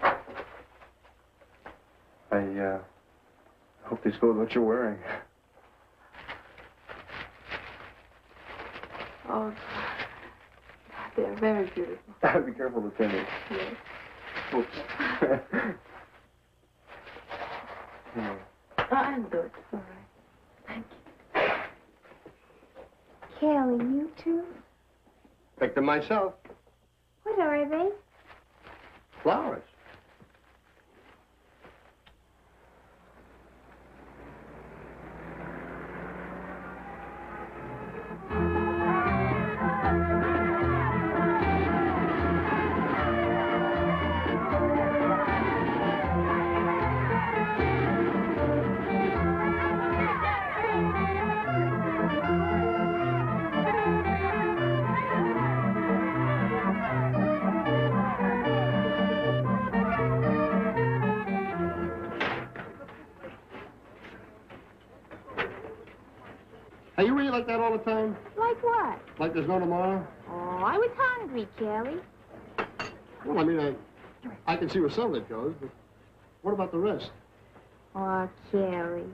I hope these clothes what you're wearing. Oh, they're very beautiful. Be careful, Lieutenant. Yes. Oops. I'll do it. All right. Thank you. Kelly, you too? Picked them myself. What are they? Flowers. Are you really like that all the time? Like what? Like there's no tomorrow? Oh, I was hungry, Kelly. Well, I mean, I can see where some of it goes, but what about the rest? Oh, Kelly.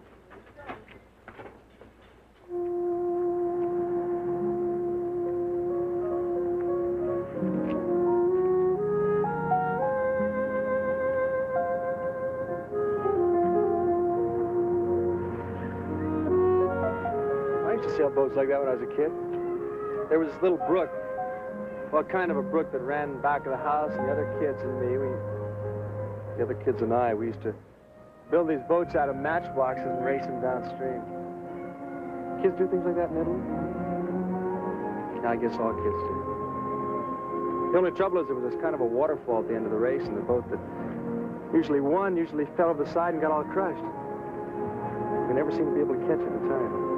I used to sail boats like that when I was a kid. There was this little brook, well, kind of a brook that ran back of the house, and the other kids and me, the other kids and I, we used to build these boats out of matchboxes and race them downstream. Kids do things like that in Italy? I guess all kids do. The only trouble is there was this kind of a waterfall at the end of the race, and the boat that usually won usually fell over the side and got all crushed. We never seemed to be able to catch it in time.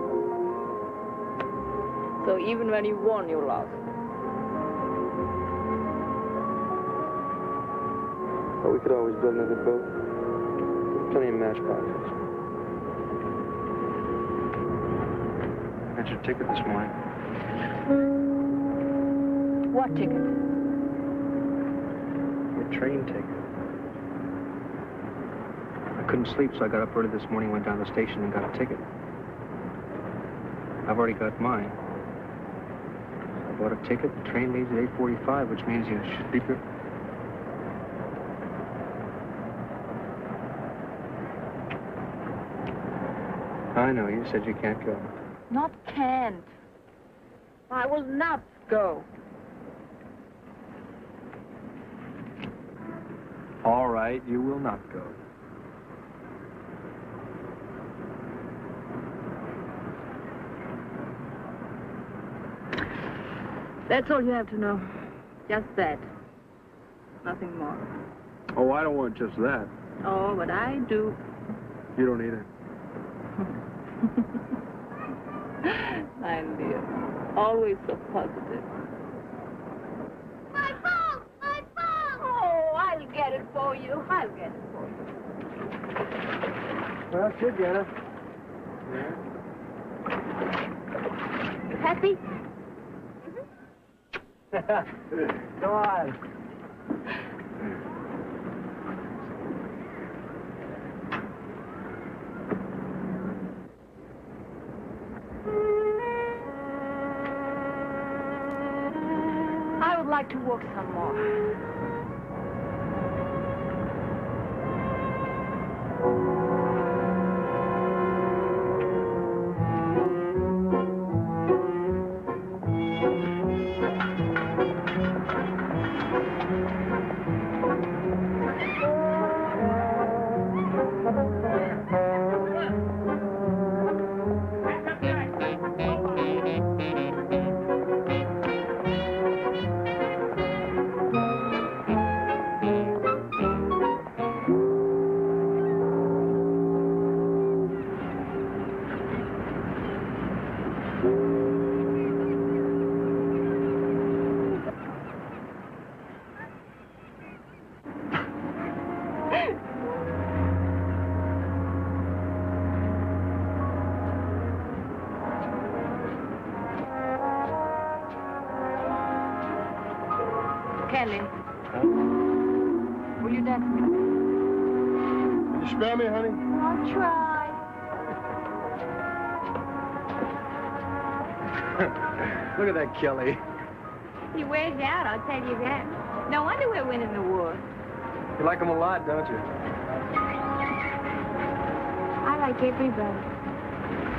So even when you won, you lost. But we could always build another boat. Plenty of matchboxes. I got your ticket this morning. What ticket? Your train ticket. I couldn't sleep, so I got up early this morning, went down to the station, and got a ticket. I've already got mine. I bought a ticket. The train leaves at 8:45, which means you should be good. I know, you said you can't go. Not can't. I will not go. All right, you will not go. That's all you have to know. Just that. Nothing more. Oh, I don't want just that. Oh, but I do. You don't either. My dear. Always so positive. My phone! My phone! Oh, I'll get it for you. I'll get it for you. Well, sure, Jenna. Happy? Go on. I would like to walk some more. Kelly, will you dance with me? Can you spare me, honey? I'll try. Look at that Kelly. He wears you out, I'll tell you that. No wonder we're winning the war. You like him a lot, don't you? I like everybody.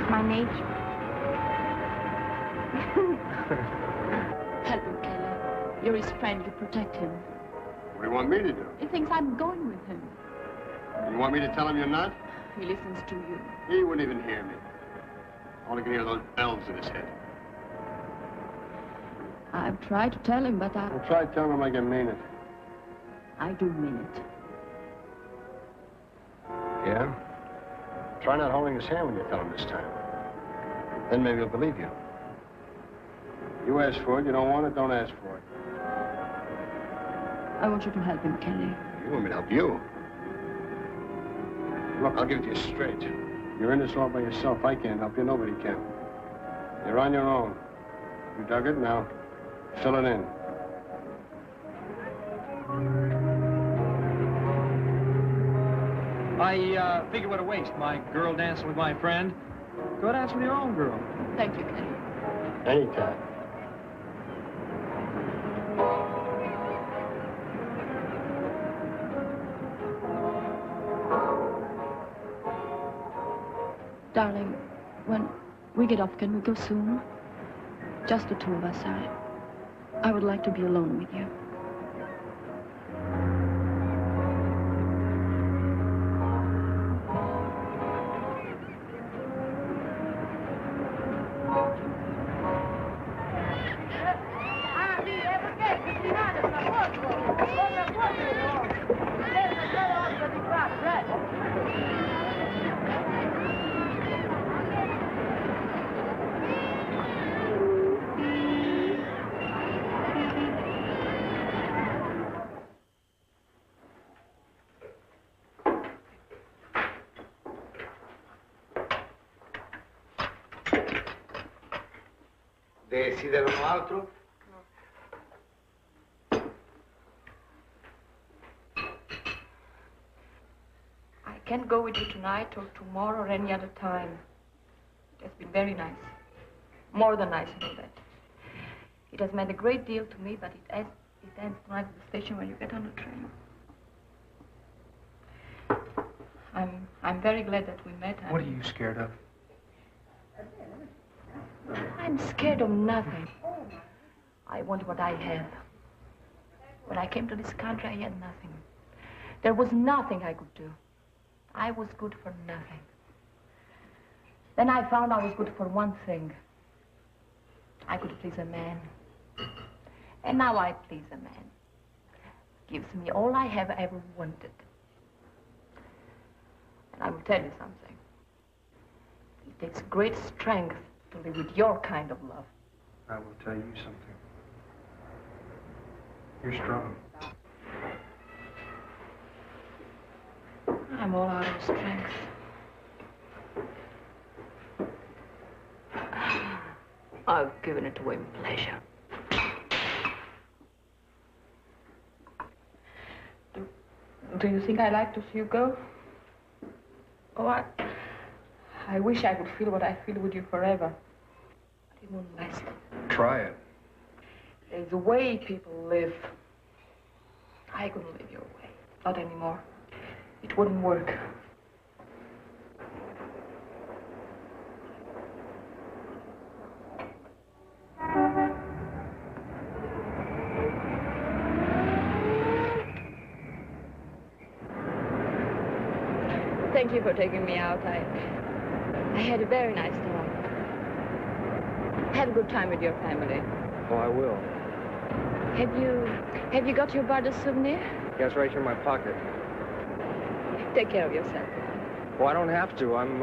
It's my nature. Help him, Kelly. You're his friend. You protect him. What do you want me to do? He thinks I'm going with him. You want me to tell him you're not? He listens to you. He wouldn't even hear me. All he can hear those bells in his head. I've tried to tell him, but Well, try telling him like you mean it. I do mean it. Yeah? Try not holding his hand when you tell him this time. Then maybe he'll believe you. You ask for it. You don't want it, don't ask for it. I want you to help him, Kelly. You want me to help you? Look, I'll give it to you straight. You're in this all by yourself. I can't help you. Nobody can. You're on your own. You dug it, now fill it in. I figure what a waste. My girl dancing with my friend. Go dance with your own girl. Thank you, Kelly. Anytime. Darling, when we get off, can we go soon? Just the two of us. I would like to be alone with you. Desiderano altro? I can't go with you tonight or tomorrow or any other time. It has been very nice. More than nice, I know that. It has meant a great deal to me, but it ends tonight at the station when you get on the train. I'm very glad that we met. What are you scared of? I'm scared of nothing. I want what I have. When I came to this country, I had nothing. There was nothing I could do. I was good for nothing. Then I found I was good for one thing. I could please a man. And now I please a man. Gives me all I have ever wanted. And I will tell you something. It takes great strength to live with your kind of love. I will tell you something. You're strong. I'm all out of strength. I've given it away in pleasure. Do you think I like to see you go? Oh, I wish I could feel what I feel with you forever. But it won't last. Try it. There's a way people live. I couldn't live your way. Not anymore. It wouldn't work. Thank you for taking me out. I had a very nice time. Have a good time with your family. Oh, I will. Have you got your brother's souvenir? Yeah, it's right here in my pocket. Take care of yourself. Well, I don't have to. I'm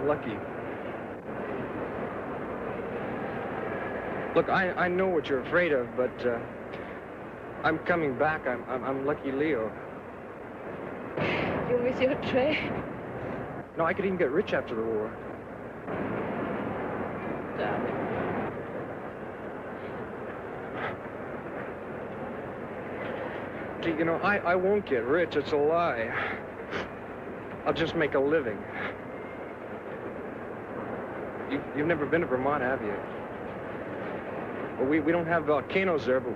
lucky. Look, I know what you're afraid of, but I'm coming back. I'm Lucky Leo. You'll miss your train. No, I could even get rich after the war. Darling. Gee, you know, I won't get rich. It's a lie. I'll just make a living. You've never been to Vermont, have you? Well, we don't have volcanoes there, but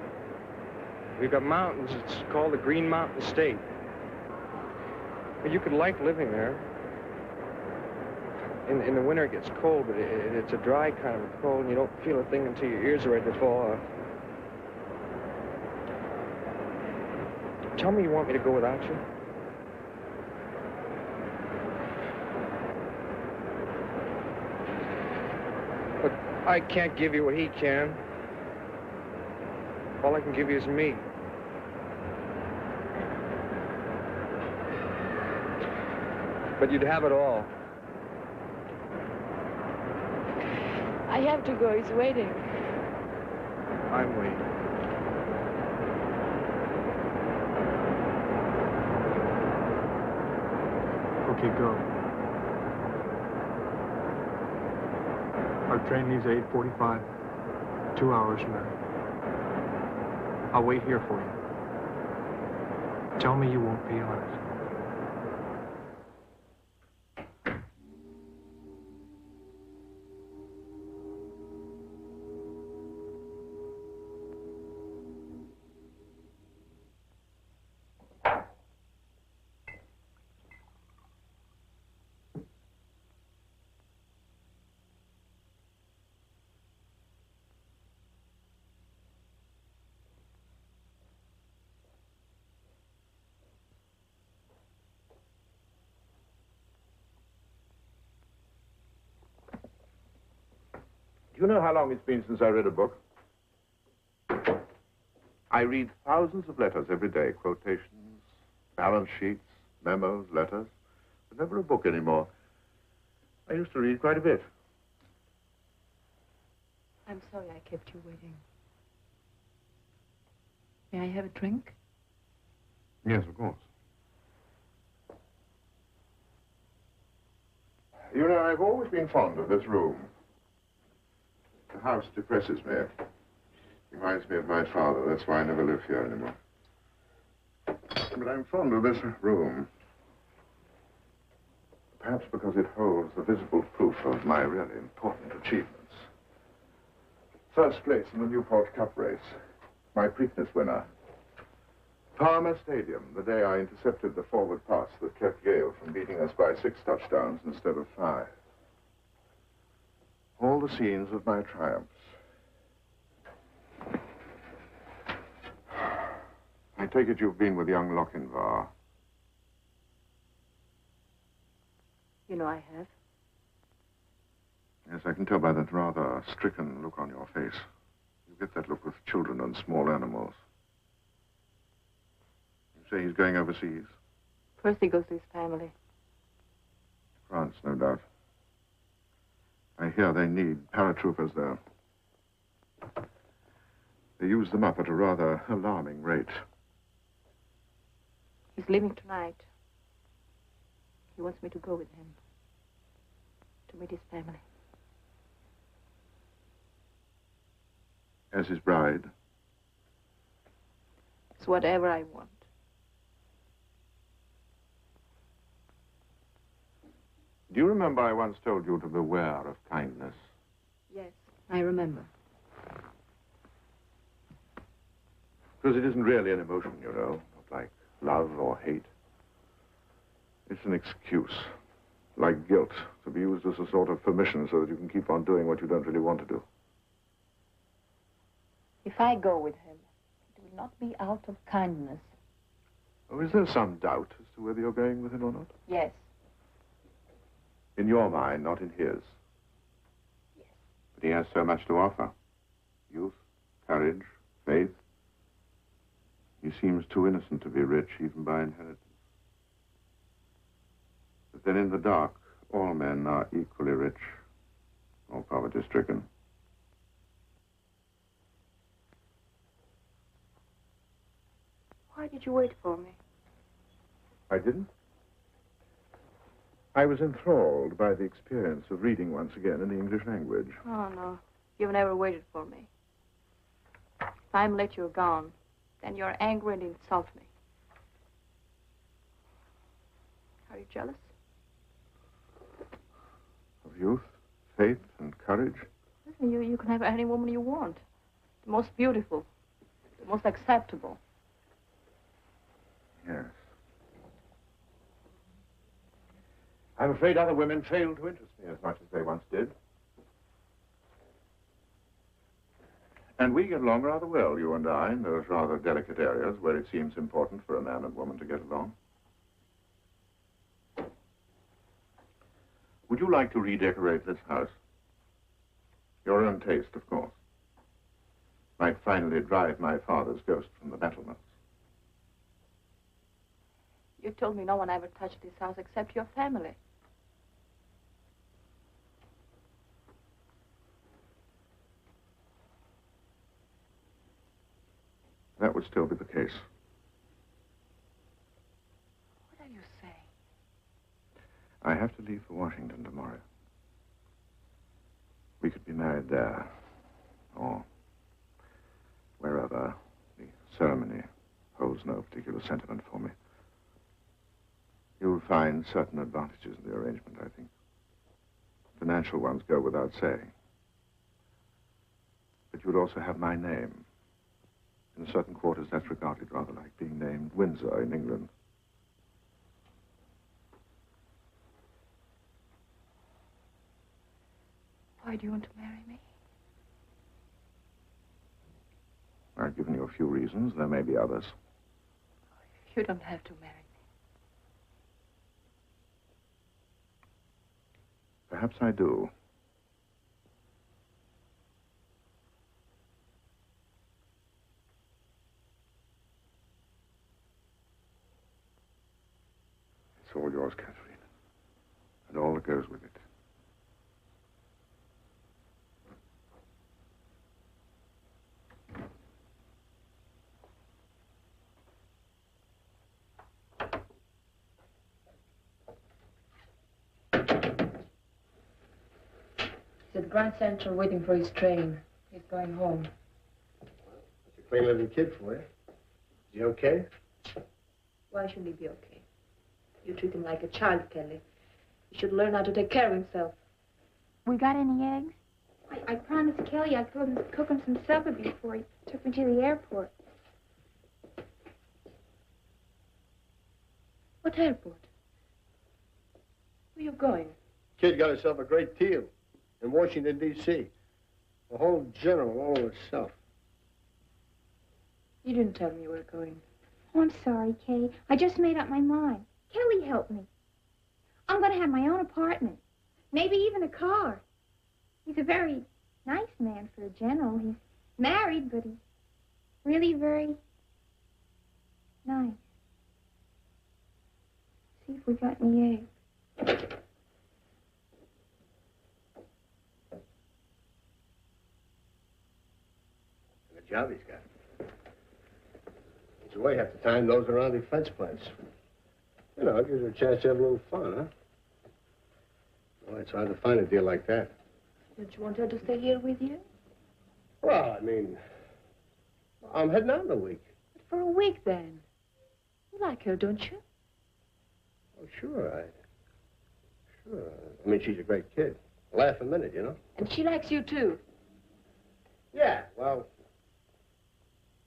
we've got mountains. It's called the Green Mountain State. You could like living there. In the winter it gets cold, but it's a dry kind of cold, and you don't feel a thing until your ears are ready to fall off. Tell me you want me to go without you. Look, I can't give you what he can. All I can give you is me. But you'd have it all. I have to go. He's waiting. I'm waiting. Okay, go. Our train leaves at 8:45. 2 hours from now. I'll wait here for you. Tell me you won't be honest. Do you know how long it's been since I read a book? I read thousands of letters every day, quotations, balance sheets, memos, letters, but never a book anymore. I used to read quite a bit. I'm sorry I kept you waiting. May I have a drink? Yes, of course. You know, I've always been fond of this room. The house depresses me. Reminds me of my father. That's why I never live here anymore. But I'm fond of this room. Perhaps because it holds the visible proof of my really important achievements. First place in the Newport Cup race. My Preakness winner. Palmer Stadium, the day I intercepted the forward pass that kept Yale from beating us by 6 touchdowns instead of 5. All the scenes of my triumphs. I take it you've been with young Lochinvar. You know I have. Yes, I can tell by that rather stricken look on your face. You get that look with children and small animals. You say he's going overseas? First he goes to his family. France, no doubt. I hear they need paratroopers there. They use them up at a rather alarming rate. He's leaving tonight. He wants me to go with him. To meet his family. As his bride? It's whatever I want. Do you remember I once told you to beware of kindness? Yes, I remember. Because it isn't really an emotion, you know, not like love or hate. It's an excuse, like guilt, to be used as a sort of permission so that you can keep on doing what you don't really want to do. If I go with him, it will not be out of kindness. Oh, is there some doubt as to whether you're going with him or not? Yes. In your mind, not in his. Yes. But he has so much to offer. Youth, courage, faith. He seems too innocent to be rich, even by inheritance. But then in the dark, all men are equally rich or poverty-stricken. Why did you wait for me? I didn't. I was enthralled by the experience of reading once again in the English language. Oh, no. You've never waited for me. If I'm let you gone, then you're angry and insult me. Are you jealous? Of youth, faith, and courage. Listen, you can have any woman you want. The most beautiful. The most acceptable. Yes. I'm afraid other women fail to interest me as much as they once did. And we get along rather well, you and I, in those rather delicate areas where it seems important for a man and woman to get along. Would you like to redecorate this house? Your own taste, of course. Might finally drive my father's ghost from the battlements. You told me no one ever touched this house except your family. That would still be the case. What are you saying? I have to leave for Washington tomorrow. We could be married there, or wherever. The ceremony holds no particular sentiment for me. You'll find certain advantages in the arrangement, I think. Financial ones go without saying. But you'd also have my name. In certain quarters, that's regarded rather like being named Windsor in England. Why do you want to marry me? I've given you a few reasons. There may be others. You don't have to marry me. Perhaps I do. It's all yours, Catherine. And all that goes with it. He's at Grand Central waiting for his train. He's going home. That's a clean living kid for you. Is he okay? Why should he be okay? You treat him like a child, Kelly. He should learn how to take care of himself. We got any eggs? I promised Kelly I'd cook him some supper before he took me to the airport. What airport? Where are you going? Kid got himself a great deal in Washington, D.C. A whole general all of himself. You didn't tell me you were going. Oh, I'm sorry, Kay. I just made up my mind. Kelly helped me. I'm going to have my own apartment. Maybe even a car. He's a very nice man for a general. He's married, but he's really very nice. See if we got any eggs. The job he's got. He's away half the time, those around the fence plants. You know, it gives her a chance to have a little fun, huh? Well, it's hard to find a deal like that. Don't you want her to stay here with you? Well, I mean, I'm heading out in a week. For a week, then. You like her, don't you? Oh, sure, Sure. I mean, she's a great kid. Laugh a minute, you know? And she likes you, too. Yeah, well,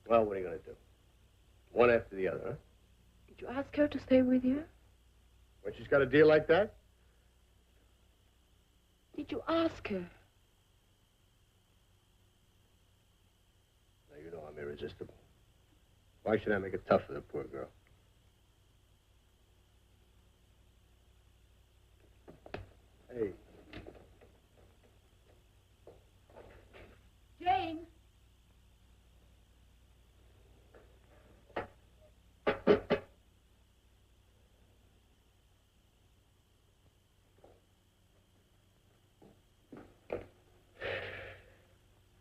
what are you going to do? One after the other, huh? Did you ask her to stay with you? Well, she's got a deal like that? Did you ask her? Now, you know I'm irresistible. Why should I make it tough for the poor girl? Hey. Jane.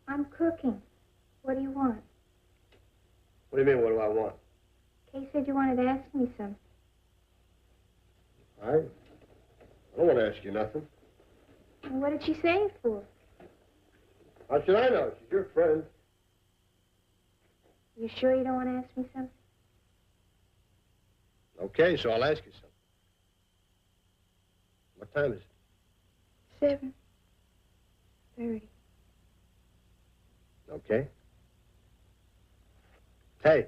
I'm cooking. What do you want? What do you mean, what do I want? Kay said you wanted to ask me something. I don't want to ask you nothing. And what did she say it for? How should I know? She's your friend. You sure you don't want to ask me something? Okay, so I'll ask you something. What time is it? 7:30. Okay. Hey.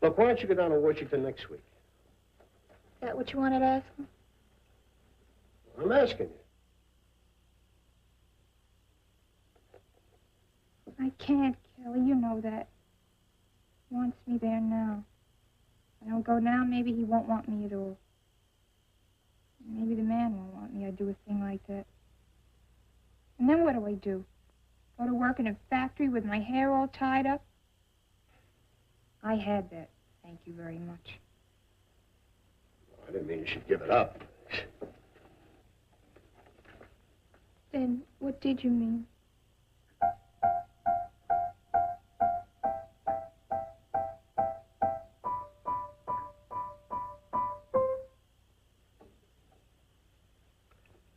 Look, why don't you go down to Washington next week? Is that what you wanted to ask me? I'm asking you. I can't, Kelly. You know that. He wants me there now. If I don't go now, maybe he won't want me at all. Maybe the man won't want me. I'd do a thing like that. And then what do? Go to work in a factory with my hair all tied up? I had that. Thank you very much. I didn't mean you should give it up. Then what did you mean?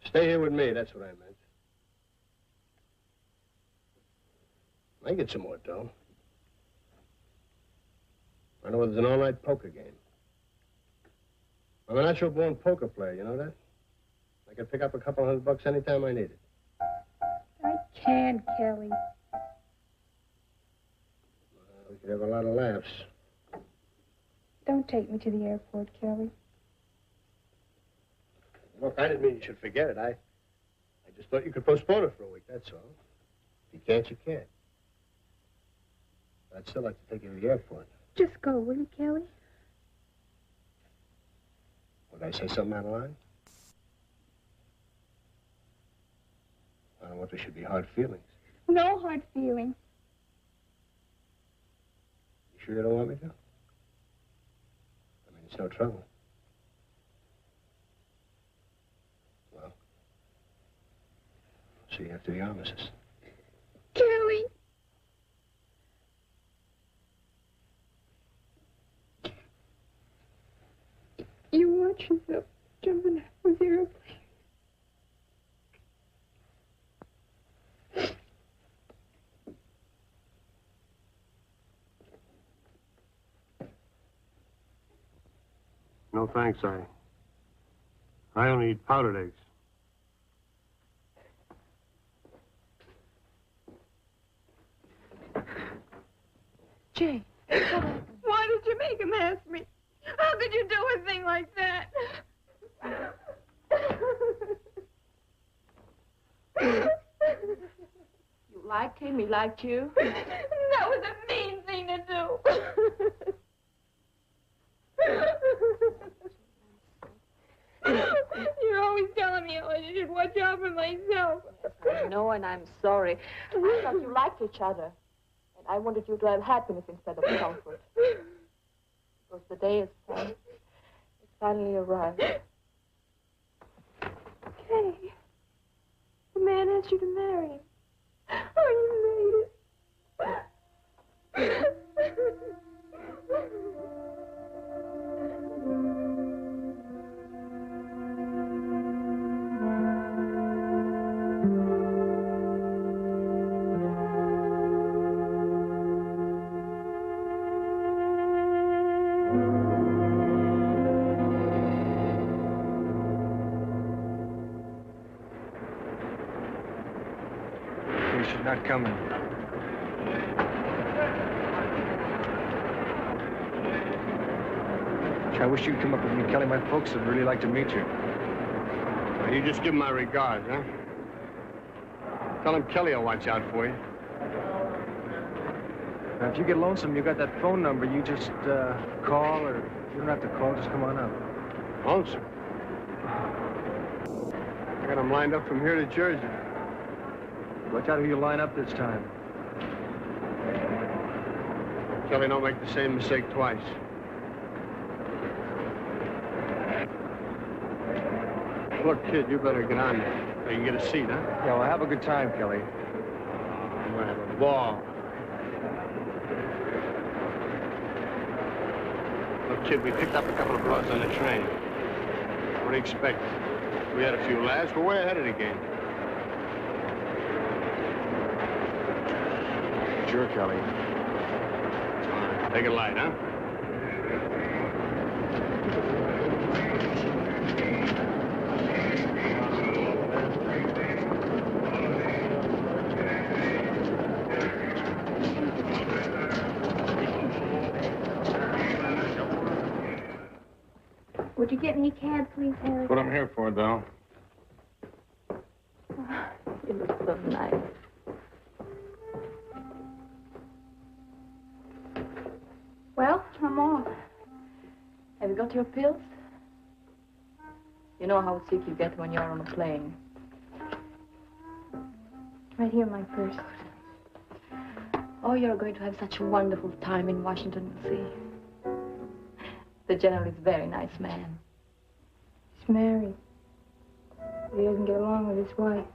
Stay here with me, that's what I meant. I get some more dough. I know there's an all-night poker game. I'm a natural-born poker player, you know that? I can pick up a couple $100 anytime I need it. I can't, Kelly. We could have a lot of laughs. Don't take me to the airport, Kelly. Look, I didn't mean you should forget it. I just thought you could postpone it for a week, that's all. If you can't, you can't. I'd still like to take you to the airport. Just go, will you, Kelly? Would I say something out of line? I don't want there should be hard feelings. No hard feelings. You sure you don't want me to? I mean, it's no trouble. Well, see you after the armistice. Kelly! You watch yourself jumping out with the airplane. No, thanks. I only eat powdered eggs. Jane. Why did you make him ask me? How could you do a thing like that? You liked him, he liked you. That was a mean thing to do. You're always telling me how I should watch out for myself. I know, and I'm sorry. I thought you liked each other. And I wanted you to have happiness instead of comfort. Because the day is come. It's finally arrived. Kay, the man asked you to marry him. Oh, you made it. not coming. I wish you'd come up with me, Kelly. My folks would really like to meet you. Well, you just give him my regards, huh? Tell him Kelly will watch out for you. Now, if you get lonesome, you got that phone number. You just call, or you don't have to call. Just come on up. Lonesome? I got him lined up from here to Jersey. Watch out who you line up this time. Kelly don't make the same mistake twice. Look, kid, you better get on there. So you can get a seat, huh? Yeah, well, have a good time, Kelly. I'm gonna have a ball. Look, kid, we picked up a couple of broads on the train. What do you expect? We had a few laughs. We're way ahead of the game. Sure, Kelly. All right, take it light, huh? Would you get me a cab, please, Harry? That's what I'm here for, Dal. You look so nice. Well, I'm off. Have you got your pills? You know how sick you get when you're on a plane. Right here in my purse. Oh, you're going to have such a wonderful time in Washington, D.C. The general is a very nice man. He's married. He doesn't get along with his wife.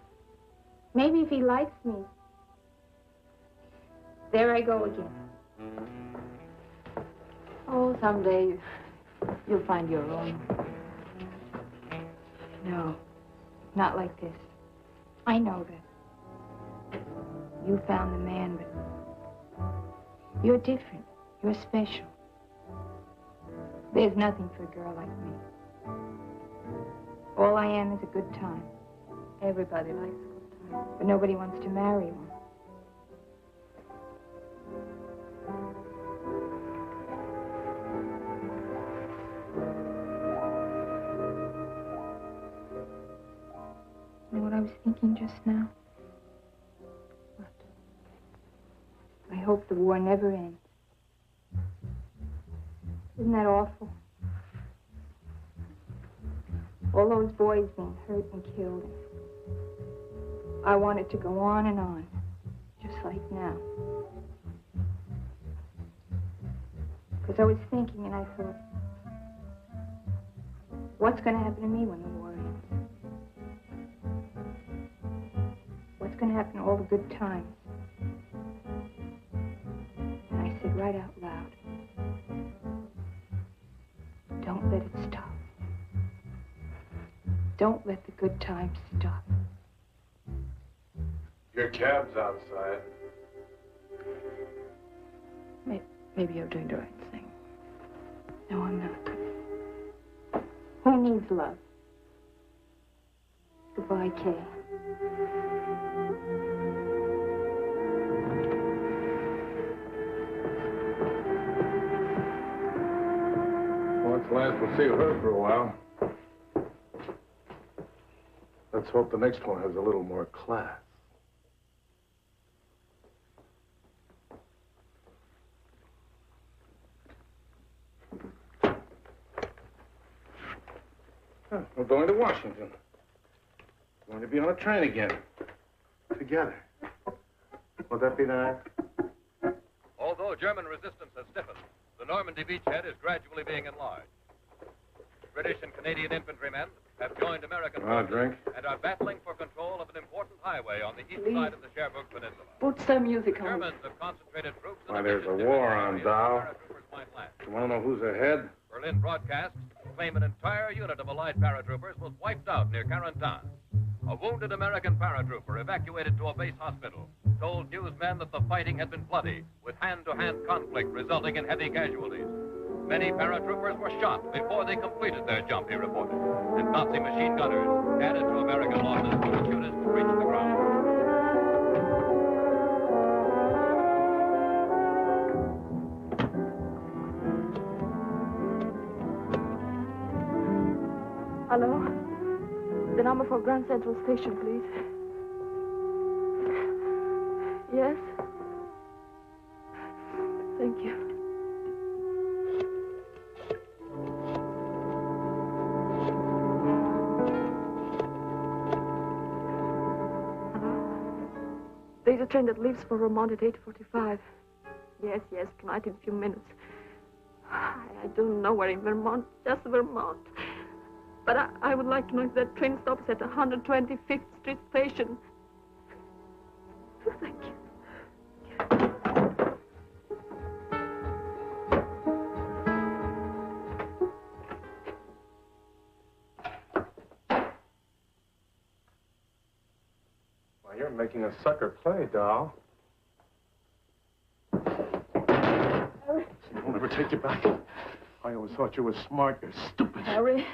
Maybe if he likes me. There I go again. Oh, someday you'll find your own. No, not like this. I know that. You found the man, but you're different. You're special. There's nothing for a girl like me. All I am is a good time. Everybody likes a good time. But nobody wants to marry one. You know what I was thinking just now? What? I hope the war never ends. Isn't that awful? All those boys being hurt and killed. I want it to go on and on, just like now. Because I was thinking and I thought, what's going to happen to me when the war ends? What's going to happen to all the good times? And I said right out loud, don't let it stop. Don't let the good times stop. Your cab's outside. Maybe you're doing the right thing. No, I'm not. Who needs love? Goodbye, Kay. What's last we'll see of her for a while. Let's hope the next one has a little more class. Huh, we're going to Washington. We're going to be on a train again. Together. Would that be nice? Although German resistance has stiffened, the Normandy beachhead is gradually being enlarged. British and Canadian infantrymen have joined American forces and are battling for control of an important highway on the east side of the Cherbourg Peninsula. Put some music on. Germans have concentrated troops. Why, there's a war on, Dow. You want to know who's ahead? Berlin broadcasts claim an entire unit of Allied paratroopers was wiped out near Carentan. A wounded American paratrooper evacuated to a base hospital told newsmen that the fighting had been bloody, with hand-to-hand conflict resulting in heavy casualties. Many paratroopers were shot before they completed their jump, he reported, and Nazi machine gunners added to American losses when the units reached the ground. the number for Grand Central Station, please. Yes? Thank you. There's a train that leaves for Vermont at 8:45. Yes, tonight in a few minutes. I don't know where in Vermont, just Vermont. But I would like to know if that train stops at 125th Street Station. Thank you. Well, you're making a sucker play, doll. She won't ever take you back. I always thought you were smart. You're stupid. Harry.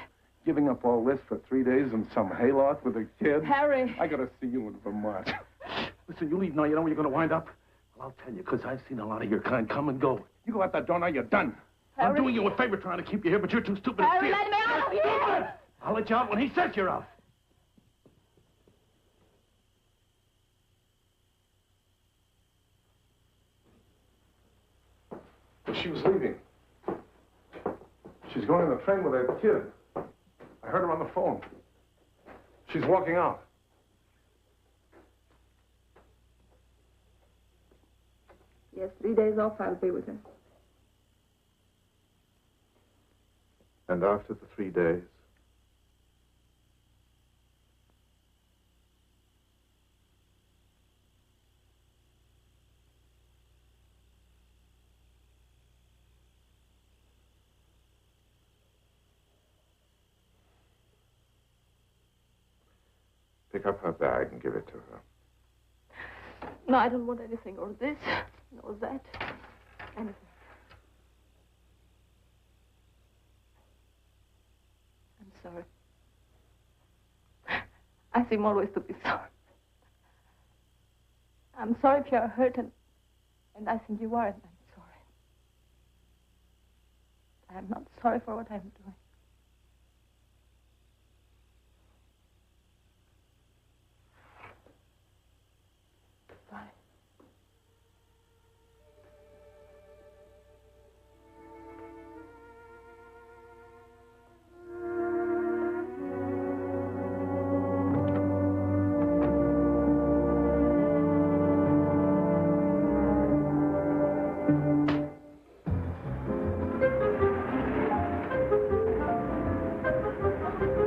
Giving up all this for 3 days in some hayloft with a kid? Harry. I gotta see you in Vermont. Listen, you leave now. You know where you're gonna wind up? Well, I'll tell you, because I've seen a lot of your kind come and go. You go out that door now, you're done. Harry. I'm doing you a favor trying to keep you here, but you're too stupid to Harry, see it. let me out of here! I'll let you out when he says you're out. Well, she was leaving. She's going on the train with that kid. I heard her on the phone. She's walking out. Yes, 3 days off, I'll be with her. And after the 3 days? Pick up her bag and give it to her. No, I don't want anything, or this, or that. Anything. I'm sorry. I seem always to be sorry. I'm sorry if you're hurt, and I think you are, and I'm sorry. I'm not sorry for what I'm doing. Bye.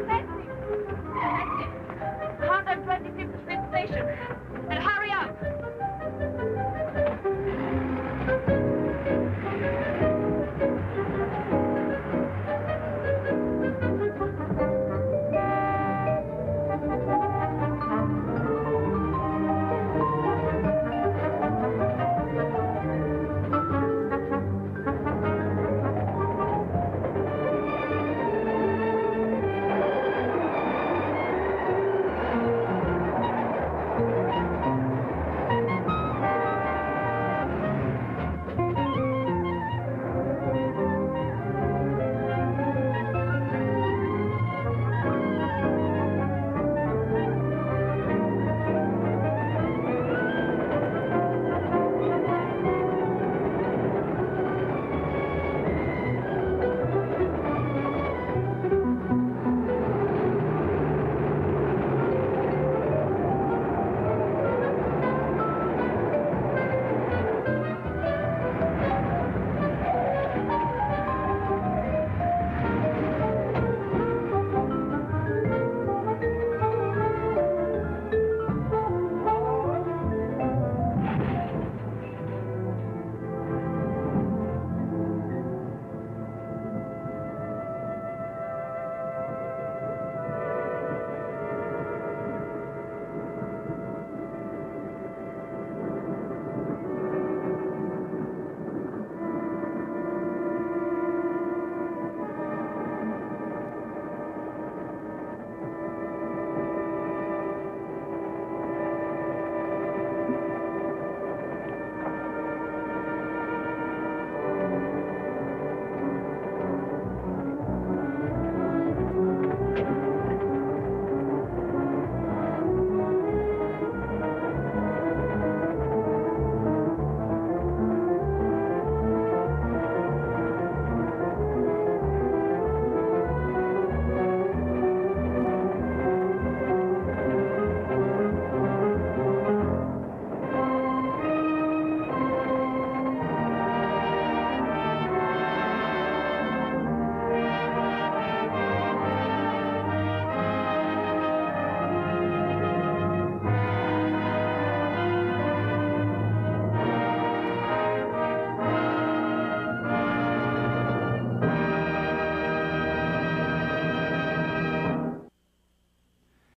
Nancy! 125th Street Station.